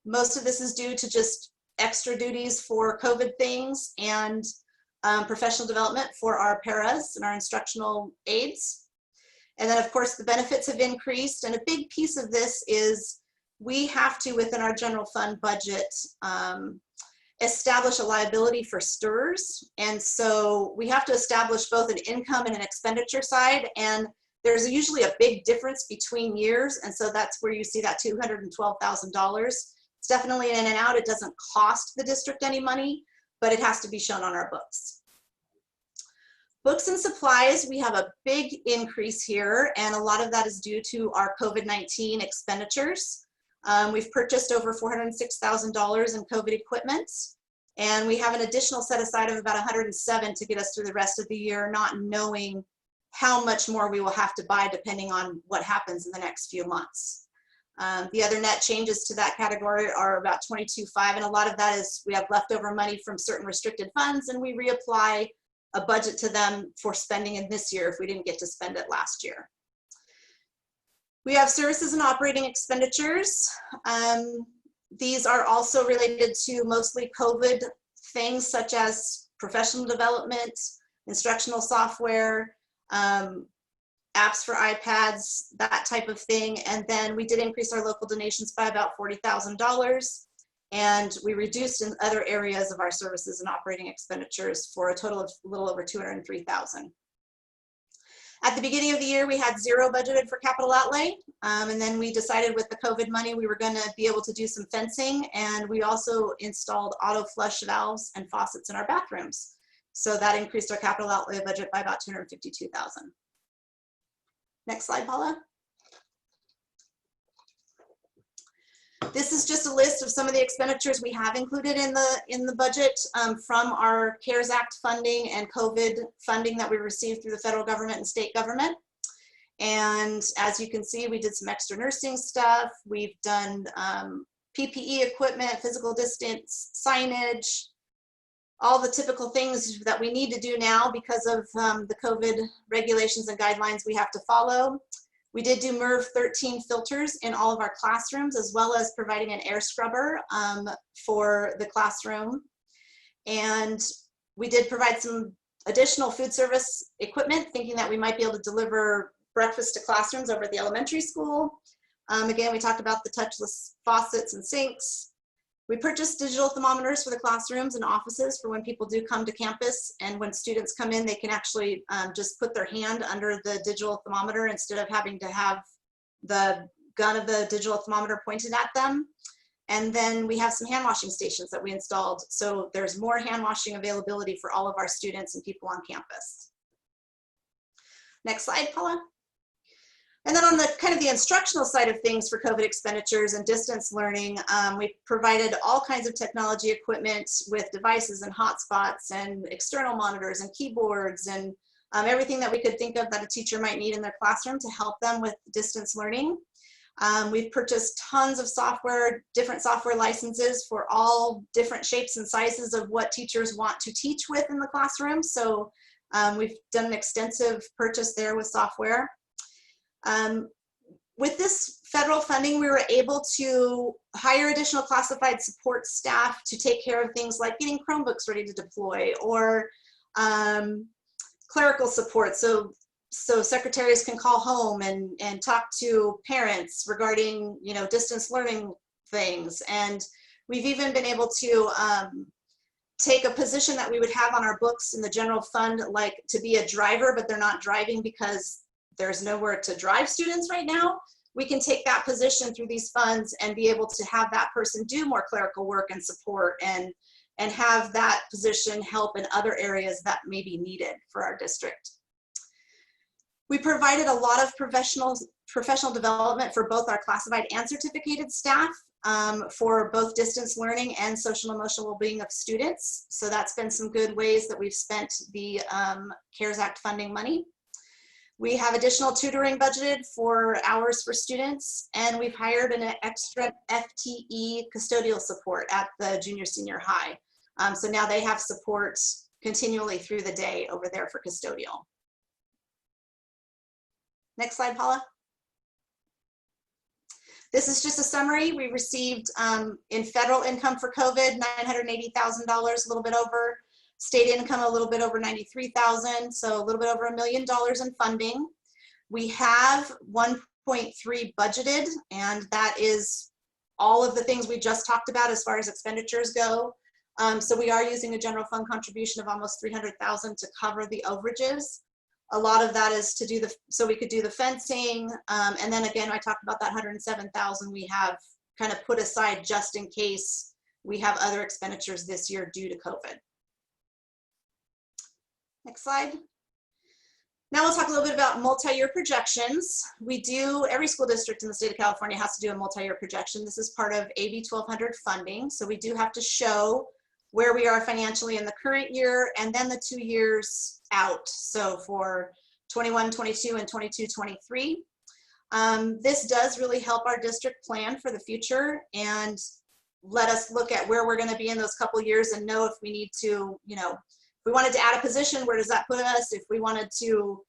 Most of this is due to just extra duties for COVID things and professional development for our paras and our instructional aides. And then of course the benefits have increased, and a big piece of this is we have to, within our general fund budget, establish a liability for STRS. And so we have to establish both an income and an expenditure side, and there's usually a big difference between years, and so that's where you see that $212,000. It's definitely in and out. It doesn't cost the district any money, but it has to be shown on our books. Books and supplies, we have a big increase here, and a lot of that is due to our COVID-19 expenditures. We've purchased over $406,000 in COVID equipment, and we have an additional set aside of about 107 to get us through the rest of the year, not knowing how much more we will have to buy depending on what happens in the next few months. The other net changes to that category are about 22.5, and a lot of that is we have leftover money from certain restricted funds, and we reapply a budget to them for spending in this year if we didn't get to spend it last year. We have services and operating expenditures. These are also related to mostly COVID things such as professional development, instructional software, apps for iPads, that type of thing. And then we did increase our local donations by about $40,000. And we reduced in other areas of our services and operating expenditures for a total of a little over $203,000. At the beginning of the year, we had zero budgeted for capital outlay. And then we decided with the COVID money, we were gonna be able to do some fencing. And we also installed auto flush valves and faucets in our bathrooms. So that increased our capital outlay budget by about $252,000. Next slide, Paula. This is just a list of some of the expenditures we have included in the budget from our CARES Act funding and COVID funding that we received through the federal government and state government. And as you can see, we did some extra nursing stuff. We've done PPE equipment, physical distance, signage, all the typical things that we need to do now because of the COVID regulations and guidelines we have to follow. We did do MERV 13 filters in all of our classrooms, as well as providing an air scrubber for the classroom. And we did provide some additional food service equipment, thinking that we might be able to deliver breakfast to classrooms over at the elementary school. Again, we talked about the touchless faucets and sinks. We purchased digital thermometers for the classrooms and offices for when people do come to campus, and when students come in, they can actually just put their hand under the digital thermometer instead of having to have the gun of the digital thermometer pointed at them. And then we have some hand washing stations that we installed, so there's more hand washing availability for all of our students and people on campus. Next slide, Paula. And then on the kind of the instructional side of things for COVID expenditures and distance learning, we provided all kinds of technology equipment with devices and hotspots and external monitors and keyboards and everything that we could think of that a teacher might need in their classroom to help them with distance learning. We've purchased tons of software, different software licenses for all different shapes and sizes of what teachers want to teach with in the classroom. So we've done an extensive purchase there with software. With this federal funding, we were able to hire additional classified support staff to take care of things like getting Chromebooks ready to deploy or clerical support. So secretaries can call home and talk to parents regarding, you know, distance learning things. And we've even been able to take a position that we would have on our books in the general fund, like to be a driver, but they're not driving because there's nowhere to drive students right now. We can take that position through these funds and be able to have that person do more clerical work and support and have that position help in other areas that may be needed for our district. We provided a lot of professional development for both our classified and certificated staff for both distance learning and social and emotional well-being of students. So that's been some good ways that we've spent the CARES Act funding money. We have additional tutoring budgeted for hours for students, and we've hired an extra FTE custodial support at the junior senior high. So now they have support continually through the day over there for custodial. Next slide, Paula. This is just a summary. We received in federal income for COVID, $980,000, a little bit over. State income, a little bit over 93,000, so a little bit over $1 million in funding. We have 1.3 budgeted, and that is all of the things we just talked about as far as expenditures go. So we are using a general fund contribution of almost 300,000 to cover the overages. A lot of that is to do so we could do the fencing, and then again, I talked about that 107,000 we have kind of put aside just in case we have other expenditures this year due to COVID. Next slide. Now we'll talk a little bit about multi-year projections. Every school district in the state of California has to do a multi-year projection. This is part of AB 1200 funding. So we do have to show where we are financially in the current year and then the 2 years out. So for 21, 22, and 22, 23. This does really help our district plan for the future and let us look at where we're going to be in those couple years and know if we need to, if we wanted to add a position, where does that put us? If we wanted to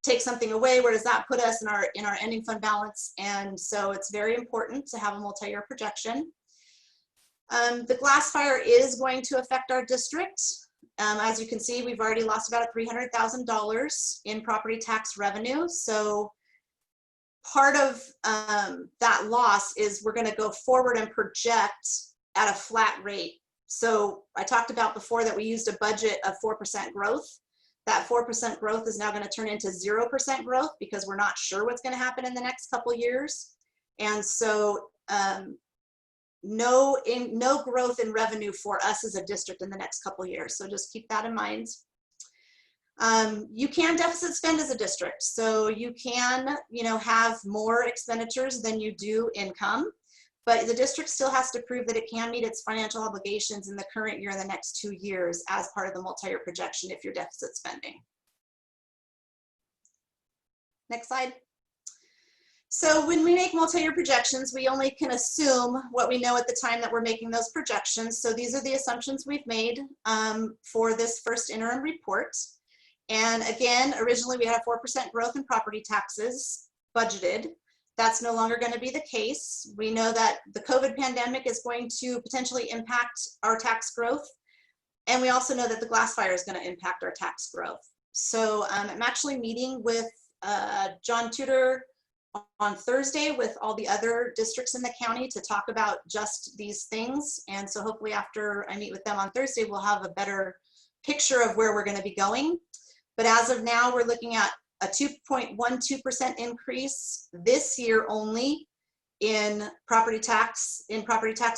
take something away, where does that put us in our ending fund balance? And so it's very important to have a multi-year projection. The glass fire is going to affect our district. As you can see, we've already lost about $300,000 in property tax revenue. So part of that loss is we're going to go forward and project at a flat rate. So I talked about before that we used a budget of 4% growth. That 4% growth is now going to turn into 0% growth because we're not sure what's going to happen in the next couple years. And so no growth in revenue for us as a district in the next couple years. So just keep that in mind. You can deficit spend as a district. So you can, have more expenditures than you do income, but the district still has to prove that it can meet its financial obligations in the current year and the next 2 years as part of the multi-year projection if you're deficit spending. Next slide. So when we make multi-year projections, we only can assume what we know at the time that we're making those projections. So these are the assumptions we've made for this first interim report. And again, originally we had a 4% growth in property taxes budgeted. That's no longer going to be the case. We know that the COVID pandemic is going to potentially impact our tax growth. And we also know that the glass fire is going to impact our tax growth. So I'm actually meeting with John Tudor on Thursday with all the other districts in the county to talk about just these things. And so hopefully after I meet with them on Thursday, we'll have a better picture of where we're going to be going. But as of now, we're looking at a 2.12% increase this year only in property tax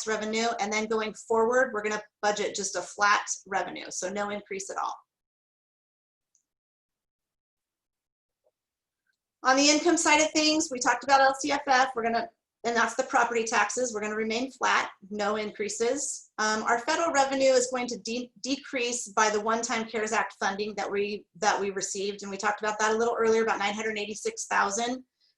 revenue. And then going forward, we're going to budget just a flat revenue. So no increase at all. On the income side of things, we talked about LCFF. And that's the property taxes. We're going to remain flat, no increases. Our federal revenue is going to decrease by the one-time CARES Act funding that we received, and we talked about that a little earlier, about $986,000.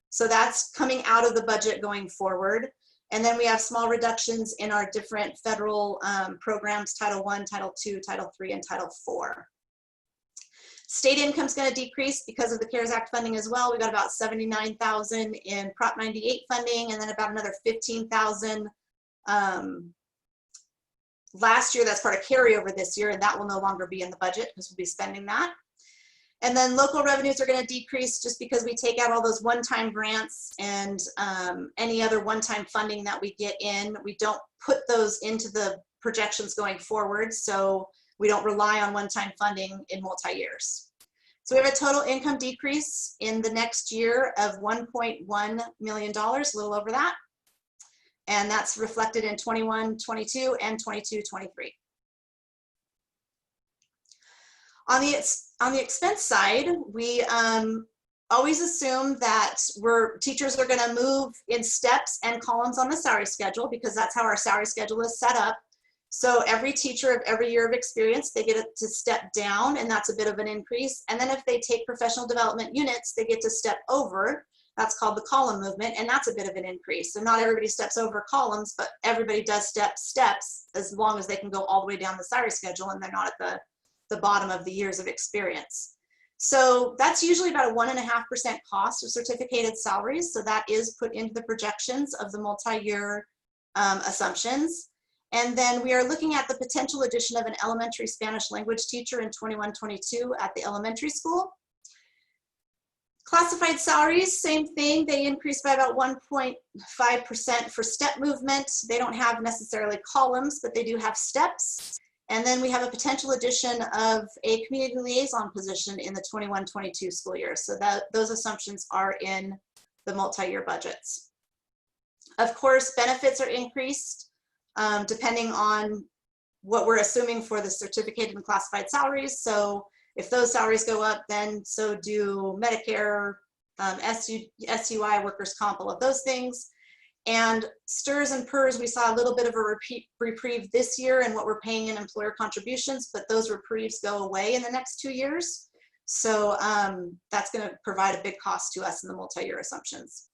So that's coming out of the budget going forward. And then we have small reductions in our different federal programs: Title I, Title II, Title III, and Title IV. State income is going to decrease because of the CARES Act funding as well. We got about $79,000 in Prop 98 funding, and then about another $15,000 last year. That's part of carryover this year, and that will no longer be in the budget because we'll be spending that. And then local revenues are going to decrease just because we take out all those one-time grants and any other one-time funding that we get in. We don't put those into the projections going forward, so we don't rely on one-time funding in multi-years. So we have a total income decrease in the next year of $1.1 million, a little over that. And that's reflected in 21, 22, and 22, 23. On the expense side, we always assume that teachers are going to move in steps and columns on the salary schedule because that's how our salary schedule is set up. So every teacher of every year of experience, they get to step down, and that's a bit of an increase. And then if they take professional development units, they get to step over. That's called the column movement, and that's a bit of an increase. So not everybody steps over columns, but everybody does steps as long as they can go all the way down the salary schedule and they're not at the bottom of the years of experience. So that's usually about a 1.5% cost of certificated salaries. So that is put into the projections of the multi-year assumptions. And then we are looking at the potential addition of an elementary Spanish language teacher in 21-22 at the elementary school. Classified salaries, same thing. They increased by about 1.5% for step movement. They don't have necessarily columns, but they do have steps. And then we have a potential addition of a community liaison position in the 21-22 school year. So those assumptions are in the multi-year budgets. Of course, benefits are increased depending on what we're assuming for the certificated and classified salaries. So If those salaries go up, then so do Medicare, SUI, workers' comp, all of those things. And STRS and PERS, we saw a little bit of a reprieve this year in what we're paying in employer contributions, but those reprieves go away in the next 2 years. So that's going to provide a big cost to us in the multi-year assumptions.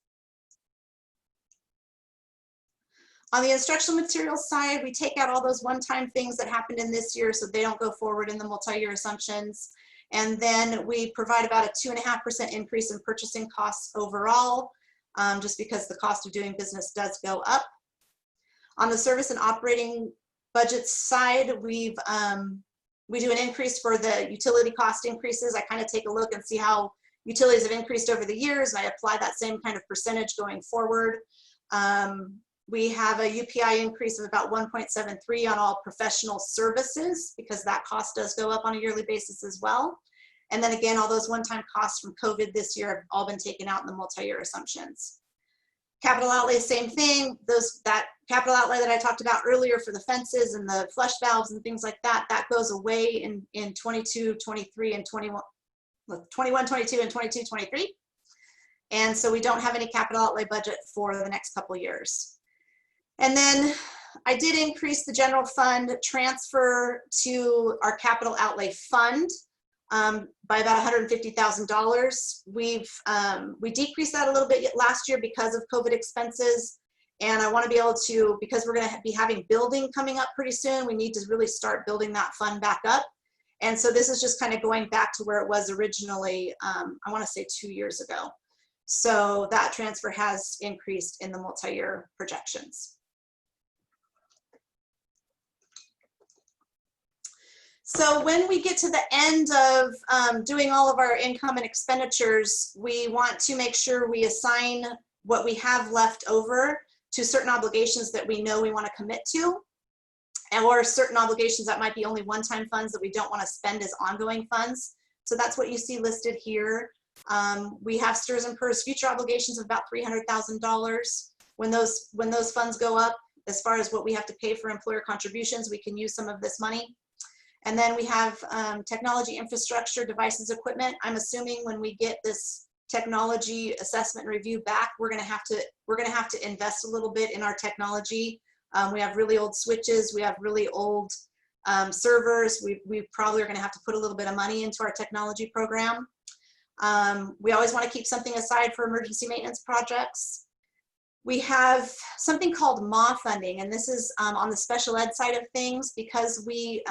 On the instructional materials side, we take out all those one-time things that happened in this year so they don't go forward in the multi-year assumptions. And then we provide about a 2.5% increase in purchasing costs overall, just because the cost of doing business does go up. On the service and operating budget side, we do an increase for the utility cost increases. I kind of take a look and see how utilities have increased over the years, and I apply that same kind of percentage going forward. We have a UPI increase of about 1.73 on all professional services because that cost does go up on a yearly basis as well. And then again, all those one-time costs from COVID this year have all been taken out in the multi-year assumptions. Capital outlay, same thing. That capital outlay that I talked about earlier for the fences and the flush valves and things like that, that goes away in 22, 23, and 21, 22, and 22, 23. And so we don't have any capital outlay budget for the next couple years. And then I did increase the general fund transfer to our capital outlay fund by about $150,000. We decreased that a little bit last year because of COVID expenses. And I want to be able to, because we're going to be having building coming up pretty soon, we need to really start building that fund back up. And so this is just kind of going back to where it was originally, I want to say 2 years ago. So that transfer has increased in the multi-year projections. So when we get to the end of doing all of our income and expenditures, we want to make sure we assign what we have left over to certain obligations that we know we want to commit to, or certain obligations that might be only one-time funds that we don't want to spend as ongoing funds. So that's what you see listed here. We have STRS and PERS future obligations of about $300,000. When those funds go up, as far as what we have to pay for employer contributions, we can use some of this money. And then we have technology, infrastructure, devices, equipment. I'm assuming when we get this technology assessment and review back, we're going to have to invest a little bit in our technology. We have really old switches. We have really old servers. We probably are going to have to put a little bit of money into our technology program. We always want to keep something aside for emergency maintenance projects. We have something called MAW funding, and this is on the special ed side of things because we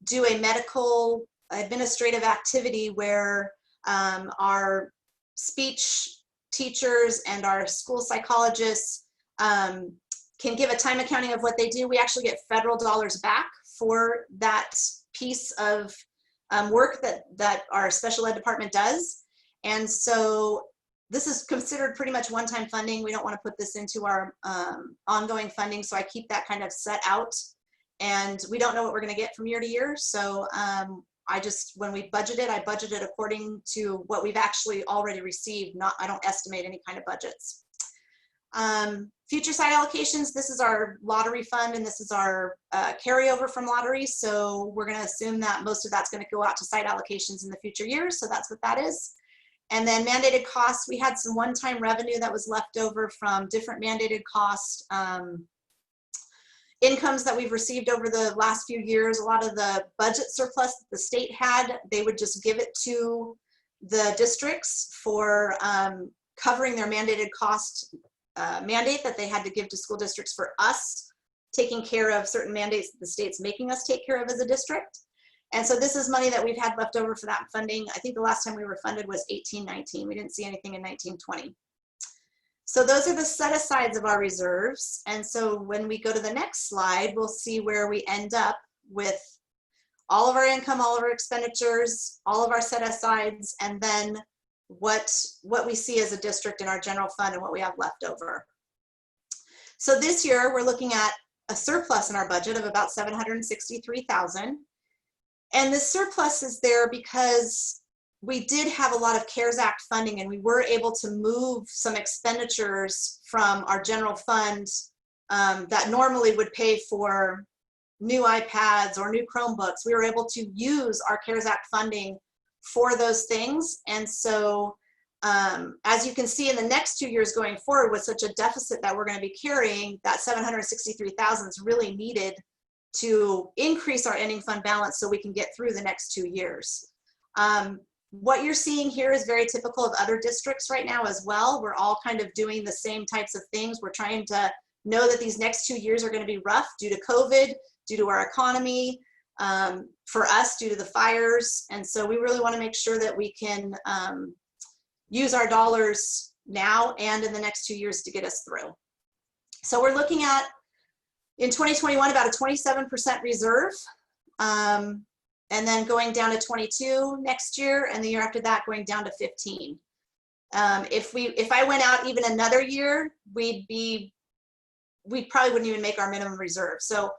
do a medical administrative activity where our speech teachers and our school psychologists can give a time accounting of what they do. We actually get federal dollars back for that piece of work that our special ed department does. And so this is considered pretty much one-time funding. We don't want to put this into our ongoing funding, so I keep that kind of set out. And we don't know what we're going to get from year to year. So when we budget it, I budget it according to what we've actually already received. I don't estimate any kind of budgets. Future site allocations, this is our lottery fund and this is our carryover from lottery. So we're going to assume that most of that's going to go out to site allocations in the future years. So that's what that is. And then mandated costs, we had some one-time revenue that was left over from different mandated cost incomes that we've received over the last few years. A lot of the budget surplus that the state had, they would just give it to the districts for covering their mandated cost mandate that they had to give to school districts for us taking care of certain mandates that the state's making us take care of as a district. And so this is money that we've had left over for that funding. I think the last time we were funded was 18-19. We didn't see anything in 19-20. So those are the set-asides of our reserves. And so when we go to the next slide, we'll see where we end up with all of our income, all of our expenditures, all of our set-asides, and then what we see as a district in our general fund and what we have left over. So this year, we're looking at a surplus in our budget of about $763,000. And this surplus is there because we did have a lot of CARES Act funding and we were able to move some expenditures from our general fund that normally would pay for new iPads or new Chromebooks. We were able to use our CARES Act funding for those things. And so as you can see in the next 2 years going forward with such a deficit that we're going to be carrying, that $763,000 is really needed to increase our ending fund balance so we can get through the next 2 years. What you're seeing here is very typical of other districts right now as well. We're all kind of doing the same types of things. We're trying to know that these next 2 years are going to be rough due to COVID, due to our economy, for us due to the fires. And so we really want to make sure that we can use our dollars now and in the next 2 years to get us through. So we're looking at, in 2021, about a 27% reserve, and then going down to 22 next year, and the year after that going down to 15. If I went out even another year, we probably wouldn't even make our minimum reserve. So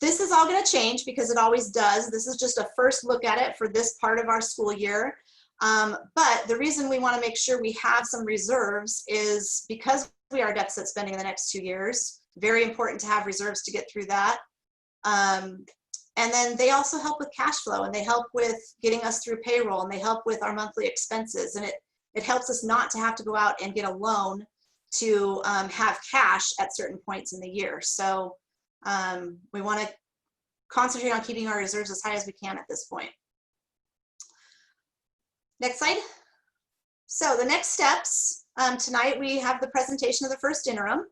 this is all going to change because it always does. This is just a first look at it for this part of our school year. But the reason we want to make sure we have some reserves is because we are deficit spending in the next 2 years. Very important to have reserves to get through that. And then they also help with cash flow, and they help with getting us through payroll, and they help with our monthly expenses. And it helps us not to have to go out and get a loan to have cash at certain points in the year. So we want to concentrate on keeping our reserves as high as we can at this point. Next slide. So the next steps, tonight we have the presentation of the first interim,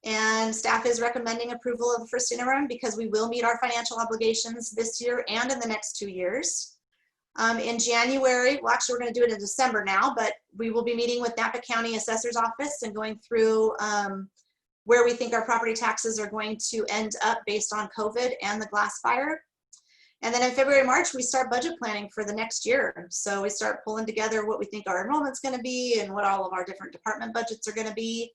and staff is recommending approval of the first interim because we will meet our financial obligations this year and in the next 2 years. In January, well, actually we're going to do it in December now, but we will be meeting with Napa County Assessor's Office and going through where we think our property taxes are going to end up based on COVID and the glass fire. And then in February, March, we start budget planning for the next year. So we start pulling together what we think our enrollment's going to be and what all of our different department budgets are going to be.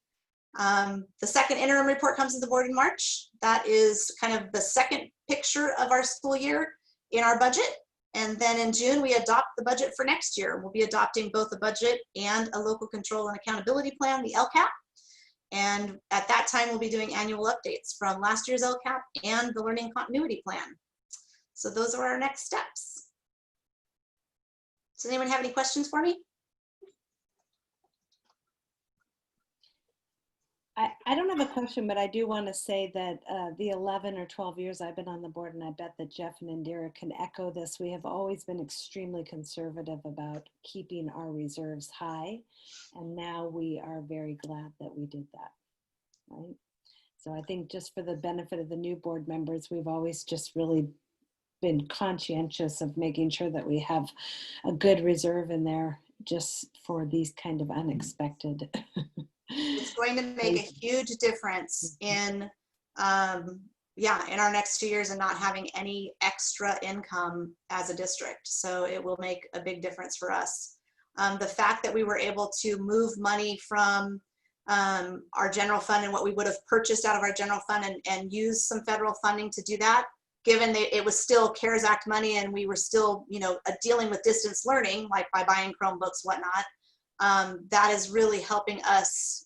The second interim report comes to the board in March. That is kind of the second picture of our school year in our budget. And then in June, we adopt the budget for next year. We'll be adopting both a budget and a local control and accountability plan, the LCAP. And at that time, we'll be doing annual updates from last year's LCAP and the learning continuity plan. So those are our next steps. Does anyone have any questions for me? I don't have a question, but I do want to say that the 11 or 12 years I've been on the board, and I bet that Jeff and Indira can echo this, we have always been extremely conservative about keeping our reserves high. And now we are very glad that we did that, right? So I think just for the benefit of the new board members, we've always just really been conscientious of making sure that we have a good reserve in there just for these kind of unexpected. It's going to make a huge difference in, in our next 2 years and not having any extra income as a district. So it will make a big difference for us. The fact that we were able to move money from our general fund and what we would have purchased out of our general fund and use some federal funding to do that, given that it was still CARES Act money and we were still, dealing with distance learning, like by buying Chromebooks, whatnot, that is really helping us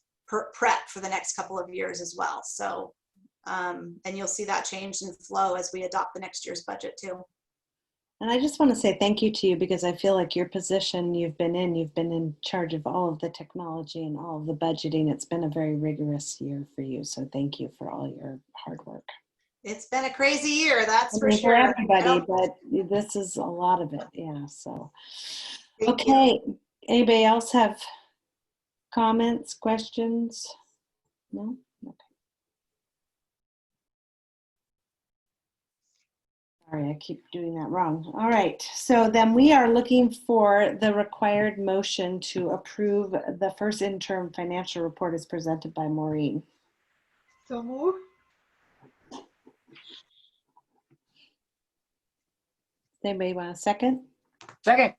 prep for the next couple of years as well. So, and you'll see that change in flow as we adopt the next year's budget too. And I just want to say thank you to you because I feel like your position you've been in charge of all of the technology and all of the budgeting. It's been a very rigorous year for you. So thank you for all your hard work. It's been a crazy year, that's for For sure. everybody, but this is a lot of it. Yeah. So, okay. Anybody else have comments, questions? No? Okay. Sorry, I keep doing that wrong. All right. So then we are looking for the required motion to approve the first interim financial report as presented by Maureen. So move. Anybody want a second? Second.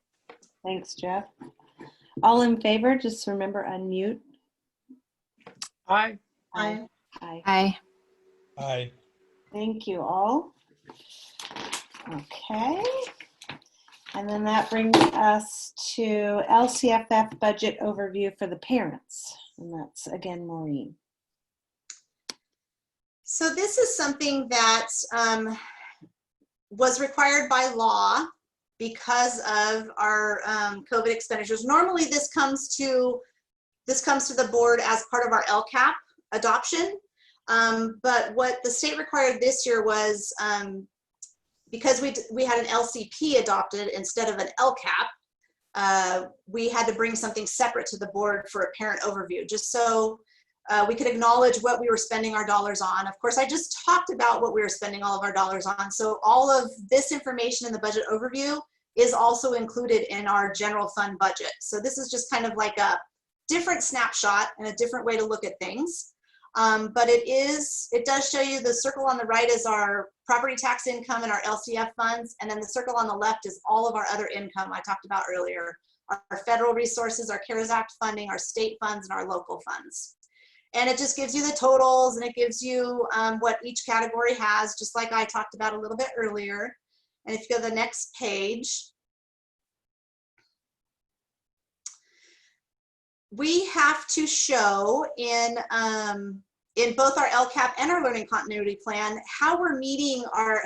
Thanks, Jeff. All in favor, just remember unmute. Aye. Aye. Aye. Aye. Aye. Thank you all. Okay. And then that brings us to LCFF budget overview for the parents. And that's again, Maureen. So this is something that was required by law because of our COVID expenditures. Normally this comes to the board as part of our LCAP adoption. But what the state required this year was, because we had an LCP adopted instead of an LCAP, we had to bring something separate to the board for a parent overview, just so we could acknowledge what we were spending our dollars on. Of course, I just talked about what we were spending all of our dollars on. So all of this information in the budget overview is also included in our general fund budget. So this is just kind of like a different snapshot and a different way to look at things. But it does show you the circle on the right is our property tax income and our LCF funds. And then the circle on the left is all of our other income I talked about earlier. Our federal resources, our CARES Act funding, our state funds, and our local funds. And it just gives you the totals, and it gives you what each category has, just like I talked about a little bit earlier. And if you go to the next page, we have to show in both our LCAP and our learning continuity plan how we're meeting our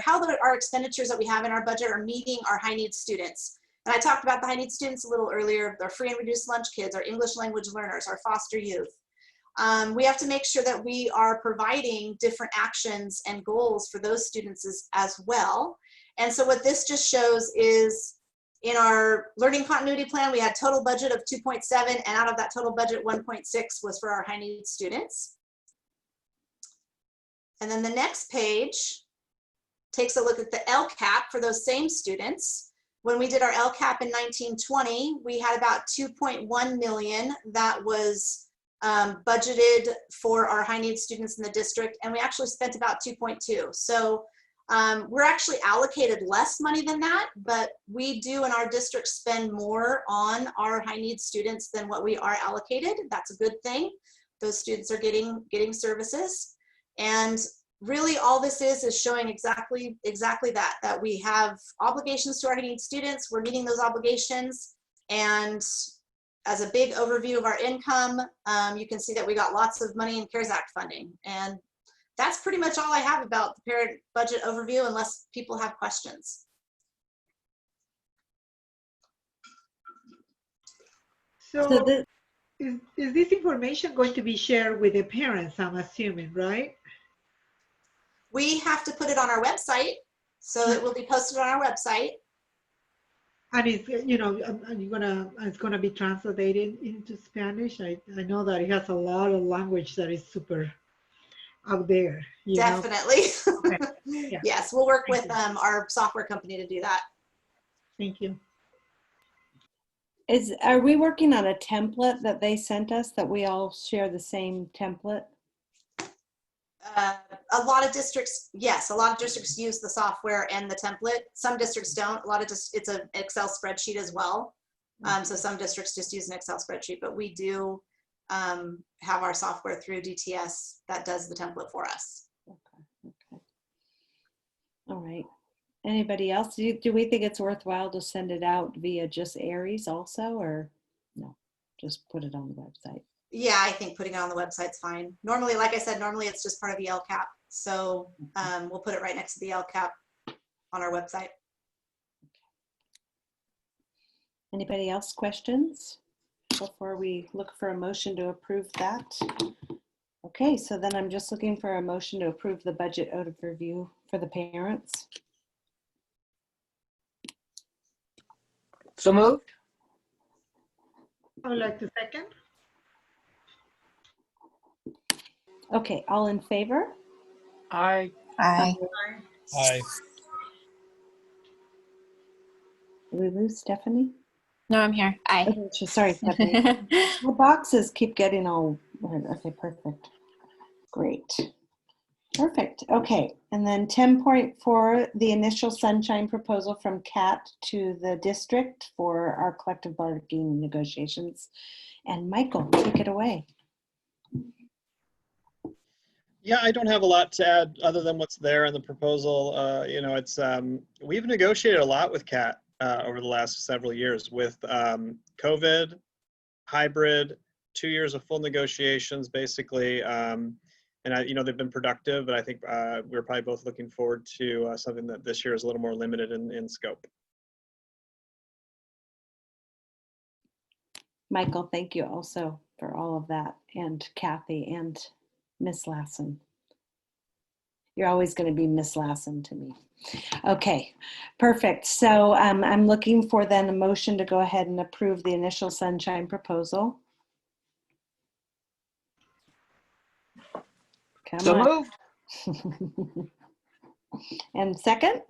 expenditures that we have in our budget are meeting our high needs students. And I talked about the high needs students a little earlier, our free and reduced lunch kids, our English language learners, our foster youth. We have to make sure that we are providing different actions and goals for those students as well. And so what this just shows is, in our learning continuity plan, we had total budget of 2.7, and out of that total budget, 1.6 was for our high needs students. And then the next page takes a look at the LCAP for those same students. When we did our LCAP in 1920, we had about 2.1 million that was budgeted for our high needs students in the district, and we actually spent about 2.2. So we're actually allocated less money than that, but we do in our district spend more on our high needs students than what we are allocated. That's a good thing. Those students are getting services. And really all this is showing exactly that we have obligations to our high needs students. We're meeting those obligations. And as a big overview of our income, you can see that we got lots of money in CARES Act funding. And that's pretty much all I have about the parent budget overview, unless people have questions. So is this information going to be shared with the parents, I'm assuming, right? We have to put it on our website, so it will be posted on our website. And it's, it's gonna be translated into Spanish. I know that it has a lot of language that is super out there. Definitely. Okay. Yeah. Yes, we'll work with our software company to do that. Thank you. Are we working on a template that they sent us that we all share the same template? A lot of districts, yes, a lot of districts use the software and the template. Some districts don't. It's an Excel spreadsheet as well. So some districts just use an Excel spreadsheet, but we do have our software through DTS that does the template for us. Okay. All right. Anybody else? Do we think it's worthwhile to send it out via just Aries also, or no? Just put it on the website. Yeah, I think putting it on the website's fine. Normally, like I said, normally it's just part of the LCAP. So we'll put it right next to the LCAP on our website. Anybody else questions before we look for a motion to approve that? Okay, so then I'm just looking for a motion to approve the budget overview for the parents. So moved. I would like to second. Okay, all in favor? Aye. Aye. Aye. Did we lose Stephanie? No, I'm here. Aye. Okay, sorry, Stephanie. The boxes keep getting all, okay, perfect. Great. Perfect. Okay, and then 10.4, the initial sunshine proposal from CAT to the district for our collective bargaining negotiations. And Michael, take it away. Yeah, I don't have a lot to add other than what's there in the proposal. It's we've negotiated a lot with CAT over the last several years with COVID, hybrid, 2 years of full negotiations, basically. they've been productive, but I think we're probably both looking forward to something that this year is a little more limited in scope. Michael, thank you also for all of that, and Kathy and Miss Lassen. You're always going to be Miss Lassen to me. Okay, perfect. So I'm looking for then a motion to go ahead and approve the initial Sunshine proposal. Come So on. moved. And second?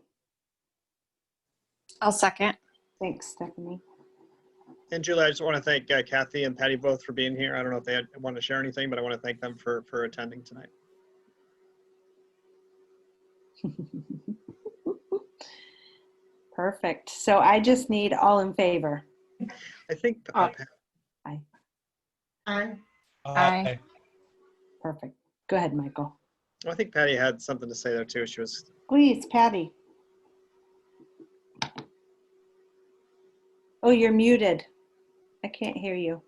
I'll second. Thanks, Stephanie. And Julie, I just want to thank Kathy and Patty both for being here. I don't know if they want to share anything, but I want to thank them for attending tonight. Perfect. So I just need all in favor. I think. Aye. Aye. Aye. Perfect. Go ahead, Michael. I think Patty had something to say there too. She was. Please, Patty. Oh, you're muted. I can't hear you.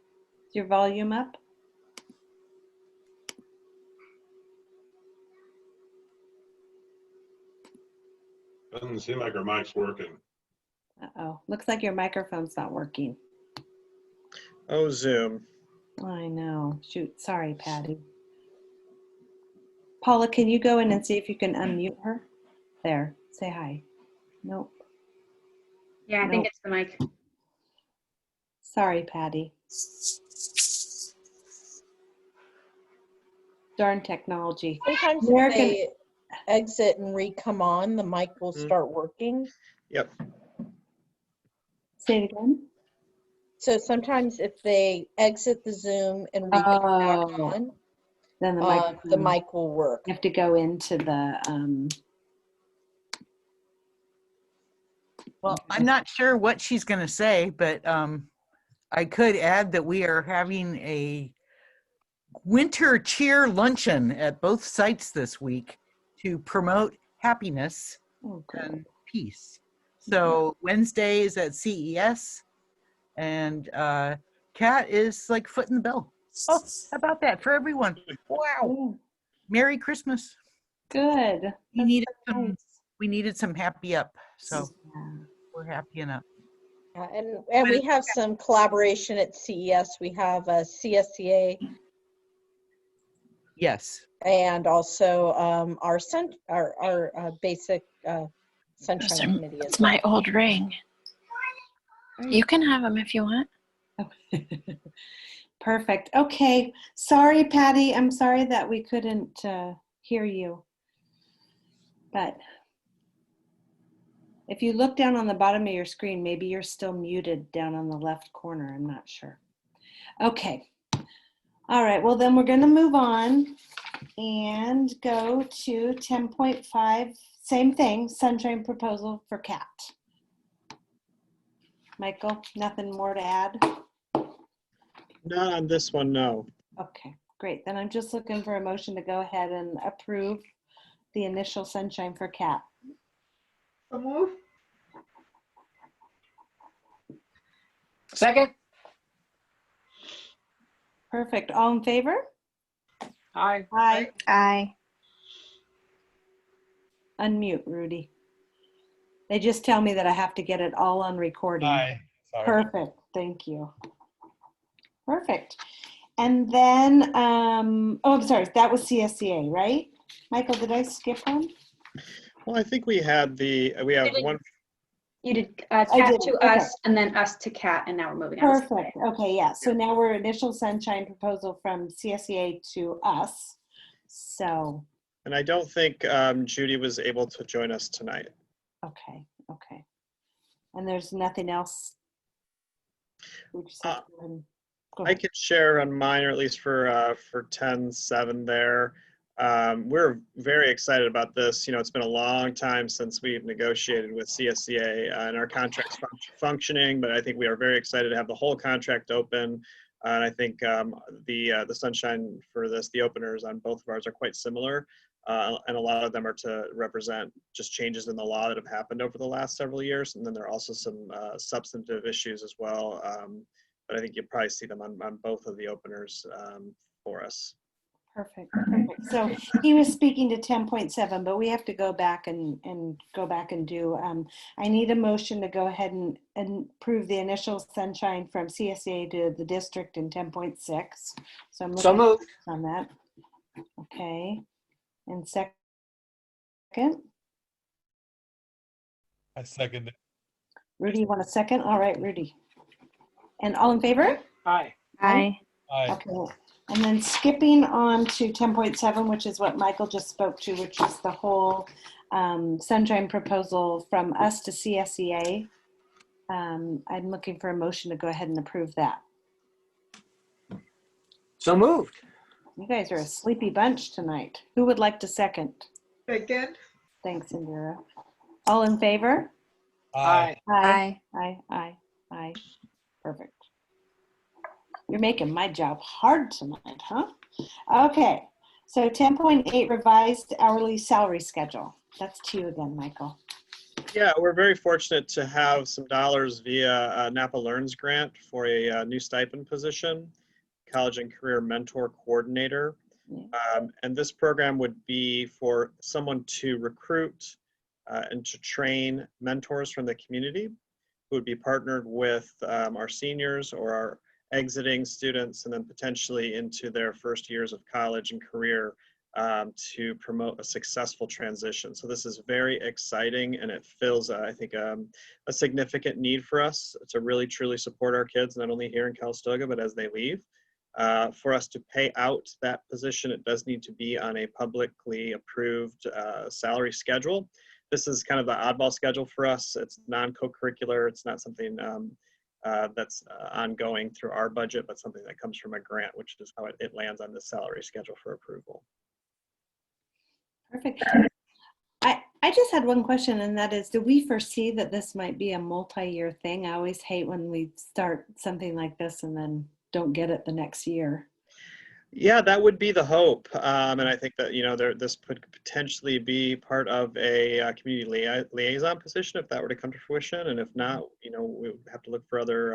Is your volume up? Doesn't seem like our mic's working. Uh-oh. Looks like your microphone's not working. Oh, Zoom. I know. Shoot. Sorry, Patty. Paula, can you go in and see if you can unmute her? There. Say hi. Nope. Yeah, I think it's the mic. Sorry, Patty. Darn technology. Sometimes American- if they exit and re-come on, the mic will start working. Yep. Say it again. So sometimes if they exit the Zoom and re-come back on, then the mic will work. You have to go into the Well, I'm not sure what she's going to say, but I could add that we are having a winter cheer luncheon at both sites this week to promote happiness and peace. So Wednesday is at CES, and Kat is like footing the bill. Oh, how about that for everyone? Wow. Merry Christmas. Good. We needed some happy up, so we're happying up. And we have some collaboration at CES. We have a CSCA. Yes. And also our basic Sunshine Committee. It's my old ring. You can have them if you want. Perfect. Okay. Sorry, Patty. I'm sorry that we couldn't hear you. But if you look down on the bottom of your screen, maybe you're still muted down on the left corner. I'm not sure. Okay. All right. Well, then we're going to move on and go to 10.5. Same thing, Sunshine proposal for Cat. Michael, nothing more to add? Not on this one, no. Okay, great. Then I'm just looking for a motion to go ahead and approve the initial Sunshine for Cat. So move. Second. Perfect. All in favor? Aye. Aye. Aye. Unmute, Rudy. They just tell me that I have to get it all on recording. Aye. Sorry. Perfect. Thank you. Perfect. And then, oh, I'm sorry. That was CSCA, right? Michael, did I skip one? Well, I think we have one. You did Cat to us and then us to Cat, and now we're moving on. Perfect. Okay, yeah. So now we're initial Sunshine proposal from CSEA to us. So. And I don't think Judy was able to join us tonight. Okay. Okay. And there's nothing else. We just have to go I ahead. could share on mine, or at least for 10-7 there. We're very excited about this. You know, it's been a long time since we've negotiated with CSCA and our contract's functioning, but I think we are very excited to have the whole contract open. And I think the Sunshine for this, the openers on both of ours are quite similar. And a lot of them are to represent just changes in the law that have happened over the last several years. And then there are also some substantive issues as well. But I think you'll probably see them on both of the openers for us. Perfect. Perfect. So he was speaking to 10.7, but we have to go back and go back and do. I need a motion to go ahead and approve the initial sunshine from CSEA to the district in 10.6. So I'm So looking moved. on that. Okay. And second, I second it. Rudy, you want a second? All right, Rudy. And all in favor? Aye. Aye. Aye. Okay. And then skipping on to 10.7, which is what Michael just spoke to, which is the whole sunshine proposal from us to CSEA. I'm looking for a motion to go ahead and approve that. So moved. You guys are a sleepy bunch tonight. Who would like to second? Second. Thanks, Indira. All in favor? Aye. Aye. Aye. Aye. Aye. Perfect. You're making my job hard tonight, huh? Okay. So 10.8 revised hourly salary schedule. That's to you again, Michael. Yeah, we're very fortunate to have some dollars via Napa Learns grant for a new stipend position, College and Career Mentor Coordinator. And this program would be for someone to recruit and to train mentors from the community who would be partnered with our seniors or our exiting students, and then potentially into their first years of college and career to promote a successful transition. So this is very exciting, and it fills, I think, a significant need for us to really truly support our kids, not only here in Calistoga, but as they leave. For us to pay out that position, it does need to be on a publicly approved salary schedule. This is kind of the oddball schedule for us. It's non-co-curricular. It's not something that's ongoing through our budget, but something that comes from a grant, which is how it lands on the salary schedule for approval. Perfect. I just had one question, and that is, do we foresee that this might be a multi-year thing? I always hate when we start something like this and then don't get it the next year. Yeah, that would be the hope. And I think that, this could potentially be part of a community liaison position if that were to come to fruition. And if not, we would have to look for other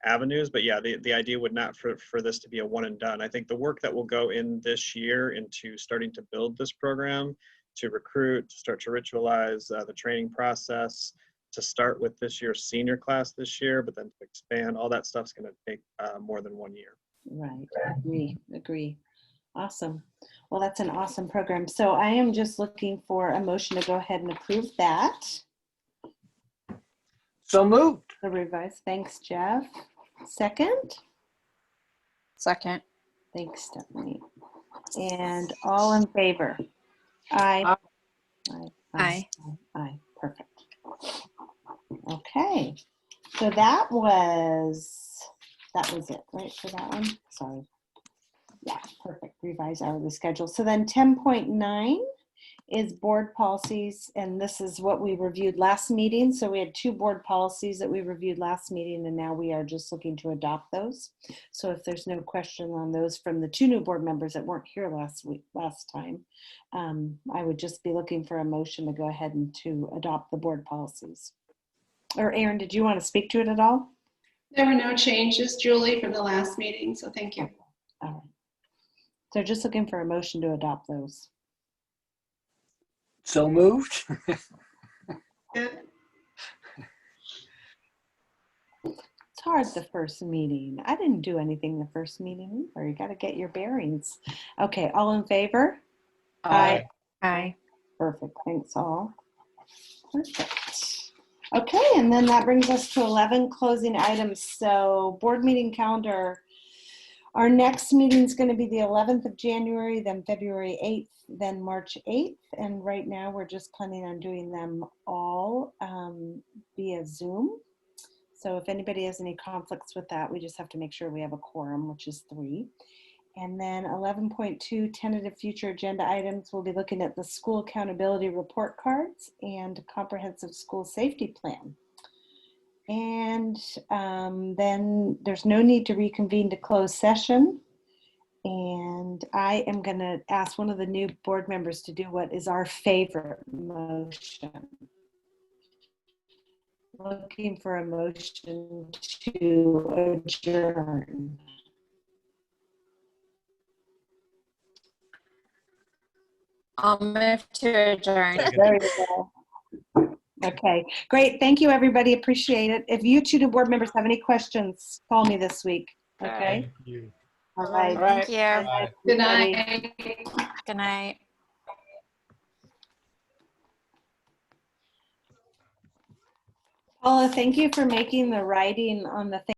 avenues. But yeah, the idea would not for this to be a one and done. I think the work that will go in this year into starting to build this program, to recruit, to start to ritualize the training process, to start with this year's senior class this year, but then to expand, all that stuff's going to take more than 1 year. Right. Agree. Awesome. Well, that's an awesome program. So I am just looking for a motion to go ahead and approve that. So moved. The revised. Thanks, Jeff. Second? Second. Thanks, Stephanie. And all in favor? Aye. Aye. Aye. Aye. Perfect. Okay. So that was it, right, for that one? Sorry. Yeah, perfect. Revised hourly schedule. So then 10.9 is board policies, and this is what we reviewed last meeting. So we had 2 board policies that we reviewed last meeting, and now we are just looking to adopt those. So if there's no question on those from the 2 new board members that weren't here last time, I would just be looking for a motion to go ahead and to adopt the board policies. Or Erin, did you want to speak to it at all? There were no changes, Julie, from the last meeting, so thank you. All right. So just looking for a motion to adopt those. So moved. It's hard the first meeting. I didn't do anything the first meeting either. You got to get your bearings. Okay, all in favor? Aye. Aye. Perfect. Thanks all. Perfect. Okay, and then that brings us to 11 closing items. So board meeting calendar. Our next meeting is going to be the 11th of January, then February 8th, then March 8th. And right now we're just planning on doing them all via Zoom. So if anybody has any conflicts with that, we just have to make sure we have a quorum, which is 3. And then 11.2 tentative future agenda items, we'll be looking at the school accountability report cards and comprehensive school safety plan. And then there's no need to reconvene to close session. And I am going to ask one of the new board members to do what is our favorite motion. Looking for a motion to adjourn. I'll move to adjourn. There you go. Okay, great. Thank you, everybody. Appreciate it. If you two board members have any questions, call me this week. Okay? All right. Thank you. Good night. Good night. Paula, thank you for making the writing on the thing.